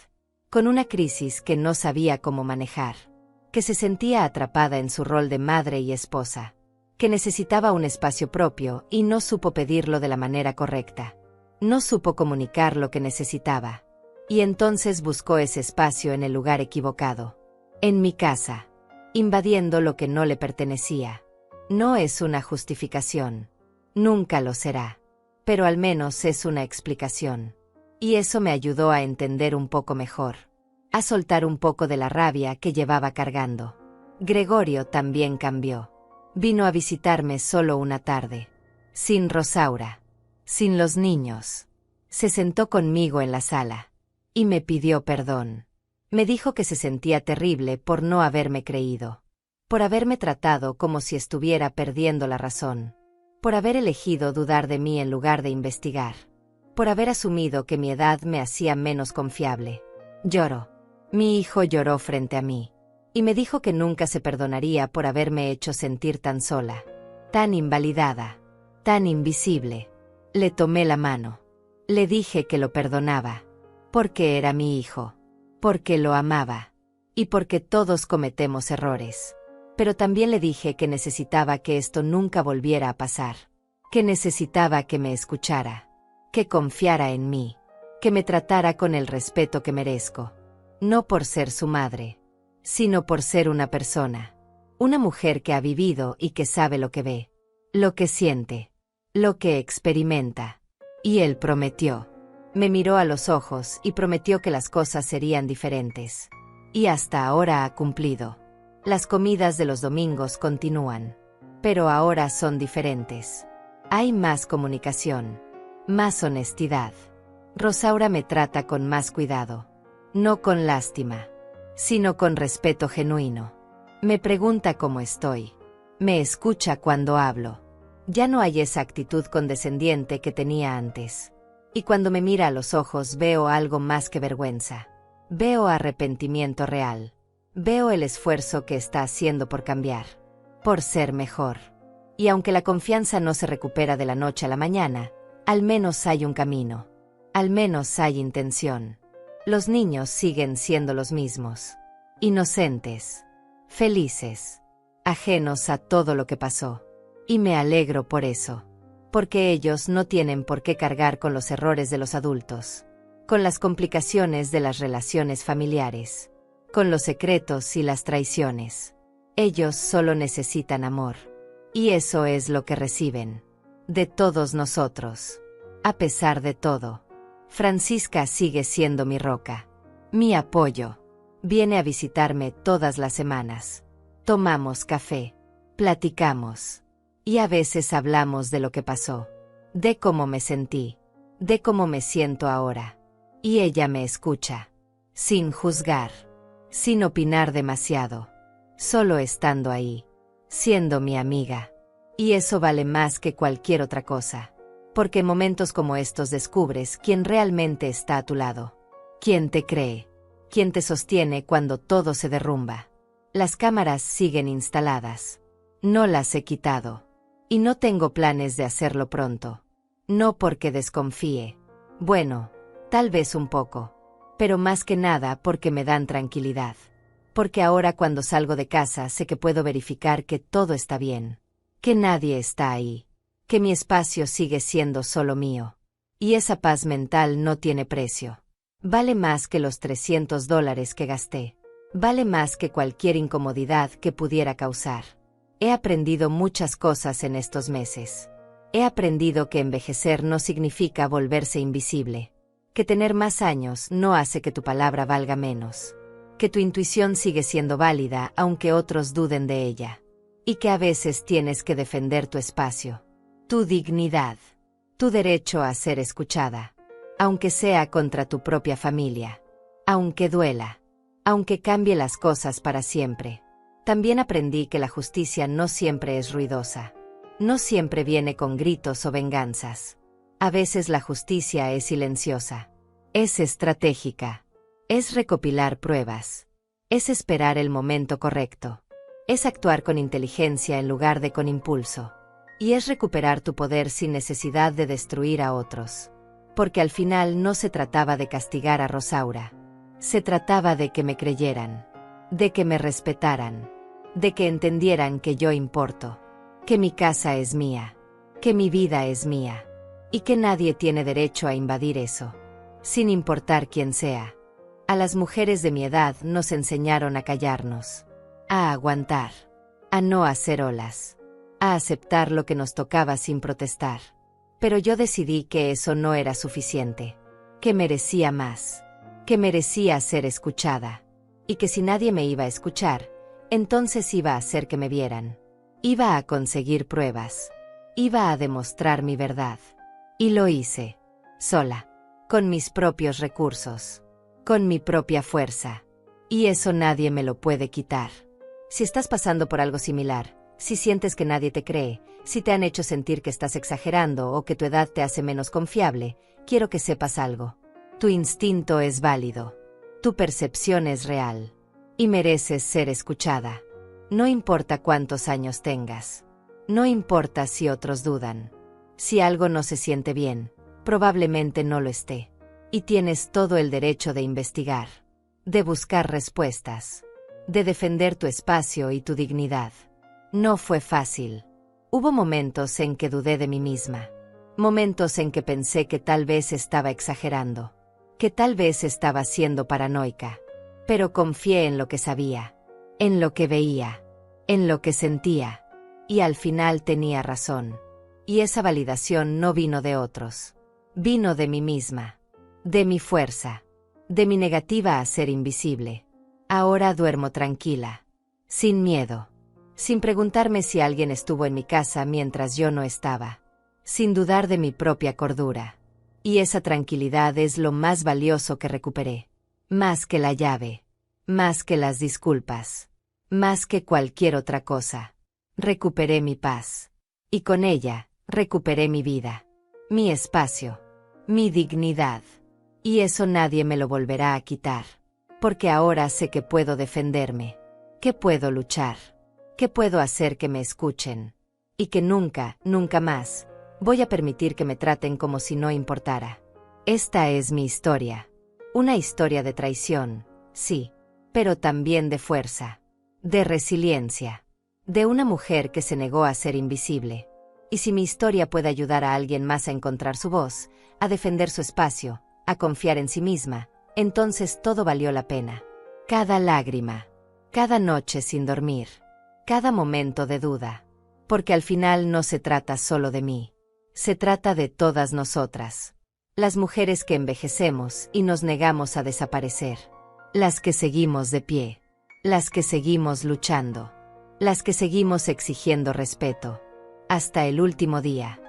con una crisis que no sabía cómo manejar, que se sentía atrapada en su rol de madre y esposa, que necesitaba un espacio propio y no supo pedirlo de la manera correcta. No supo comunicar lo que necesitaba. Y entonces buscó ese espacio en el lugar equivocado. En mi casa. Invadiendo lo que no le pertenecía. No es una justificación. Nunca lo será. Pero al menos es una explicación. Y eso me ayudó a entender un poco mejor. A soltar un poco de la rabia que llevaba cargando. Gregorio también cambió. Vino a visitarme solo una tarde. Sin Rosaura. Sin los niños. Se sentó conmigo en la sala. Y me pidió perdón. Me dijo que se sentía terrible por no haberme creído. Por haberme tratado como si estuviera perdiendo la razón. Por haber elegido dudar de mí en lugar de investigar. Por haber asumido que mi edad me hacía menos confiable. Lloró. Mi hijo lloró frente a mí. Y me dijo que nunca se perdonaría por haberme hecho sentir tan sola. Tan invalidada. Tan invisible. Le tomé la mano. Le dije que lo perdonaba. Porque era mi hijo. Porque lo amaba. Y porque todos cometemos errores. Pero también le dije que necesitaba que esto nunca volviera a pasar. Que necesitaba que me escuchara. Que confiara en mí. Que me tratara con el respeto que merezco. No por ser su madre. Sino por ser una persona. Una mujer que ha vivido y que sabe lo que ve. Lo que siente. Lo que experimenta. Y él prometió. Me miró a los ojos y prometió que las cosas serían diferentes. Y hasta ahora ha cumplido. Las comidas de los domingos continúan. Pero ahora son diferentes. Hay más comunicación. Más honestidad. Rosaura me trata con más cuidado. No con lástima. Sino con respeto genuino. Me pregunta cómo estoy. Me escucha cuando hablo. Ya no hay esa actitud condescendiente que tenía antes. Y cuando me mira a los ojos veo algo más que vergüenza. Veo arrepentimiento real. Veo el esfuerzo que está haciendo por cambiar. Por ser mejor. Y aunque la confianza no se recupera de la noche a la mañana, al menos hay un camino. Al menos hay intención. Los niños siguen siendo los mismos. Inocentes. Felices. Ajenos a todo lo que pasó. Y me alegro por eso. Porque ellos no tienen por qué cargar con los errores de los adultos. Con las complicaciones de las relaciones familiares. Con los secretos y las traiciones. Ellos solo necesitan amor. Y eso es lo que reciben. De todos nosotros. A pesar de todo. Francisca sigue siendo mi roca. Mi apoyo. Viene a visitarme todas las semanas. Tomamos café. Platicamos. Y a veces hablamos de lo que pasó. De cómo me sentí. De cómo me siento ahora. Y ella me escucha. Sin juzgar. Sin opinar demasiado. Solo estando ahí. Siendo mi amiga. Y eso vale más que cualquier otra cosa. Porque en momentos como estos descubres quién realmente está a tu lado. Quién te cree. Quién te sostiene cuando todo se derrumba. Las cámaras siguen instaladas. No las he quitado. Y no tengo planes de hacerlo pronto. No porque desconfíe. Bueno, tal vez un poco. Pero más que nada porque me dan tranquilidad. Porque ahora cuando salgo de casa sé que puedo verificar que todo está bien. Que nadie está ahí. Que mi espacio sigue siendo solo mío. Y esa paz mental no tiene precio. Vale más que los $300 que gasté. Vale más que cualquier incomodidad que pudiera causar. He aprendido muchas cosas en estos meses. He aprendido que envejecer no significa volverse invisible, que tener más años no hace que tu palabra valga menos, que tu intuición sigue siendo válida aunque otros duden de ella, y que a veces tienes que defender tu espacio, tu dignidad, tu derecho a ser escuchada, aunque sea contra tu propia familia, aunque duela, aunque cambie las cosas para siempre. También aprendí que la justicia no siempre es ruidosa. No siempre viene con gritos o venganzas. A veces la justicia es silenciosa. Es estratégica. Es recopilar pruebas. Es esperar el momento correcto. Es actuar con inteligencia en lugar de con impulso. Y es recuperar tu poder sin necesidad de destruir a otros. Porque al final no se trataba de castigar a Rosaura. Se trataba de que me creyeran. De que me respetaran. De que entendieran que yo importo. Que mi casa es mía, que mi vida es mía, y que nadie tiene derecho a invadir eso, sin importar quién sea. A las mujeres de mi edad nos enseñaron a callarnos, a aguantar, a no hacer olas, a aceptar lo que nos tocaba sin protestar. Pero yo decidí que eso no era suficiente, que merecía más, que merecía ser escuchada, y que si nadie me iba a escuchar, entonces iba a hacer que me vieran. Iba a conseguir pruebas. Iba a demostrar mi verdad. Y lo hice. Sola. Con mis propios recursos. Con mi propia fuerza. Y eso nadie me lo puede quitar. Si estás pasando por algo similar, si sientes que nadie te cree, si te han hecho sentir que estás exagerando o que tu edad te hace menos confiable, quiero que sepas algo. Tu instinto es válido. Tu percepción es real. Y mereces ser escuchada. No importa cuántos años tengas. No importa si otros dudan. Si algo no se siente bien, probablemente no lo esté. Y tienes todo el derecho de investigar, de buscar respuestas, de defender tu espacio y tu dignidad. No fue fácil. Hubo momentos en que dudé de mí misma. Momentos en que pensé que tal vez estaba exagerando, que tal vez estaba siendo paranoica. Pero confié en lo que sabía. En lo que veía, en lo que sentía, y al final tenía razón. Y esa validación no vino de otros. Vino de mí misma, de mi fuerza, de mi negativa a ser invisible. Ahora duermo tranquila, sin miedo, sin preguntarme si alguien estuvo en mi casa mientras yo no estaba, sin dudar de mi propia cordura. Y esa tranquilidad es lo más valioso que recuperé, más que la llave. Más que las disculpas. Más que cualquier otra cosa. Recuperé mi paz. Y con ella, recuperé mi vida. Mi espacio. Mi dignidad. Y eso nadie me lo volverá a quitar. Porque ahora sé que puedo defenderme. Que puedo luchar. Que puedo hacer que me escuchen. Y que nunca, nunca más, voy a permitir que me traten como si no importara. Esta es mi historia. Una historia de traición, sí. Pero también de fuerza, de resiliencia, de una mujer que se negó a ser invisible. Y si mi historia puede ayudar a alguien más a encontrar su voz, a defender su espacio, a confiar en sí misma, entonces todo valió la pena. Cada lágrima, cada noche sin dormir, cada momento de duda. Porque al final no se trata solo de mí, se trata de todas nosotras. Las mujeres que envejecemos y nos negamos a desaparecer. Las que seguimos de pie, las que seguimos luchando, las que seguimos exigiendo respeto, hasta el último día.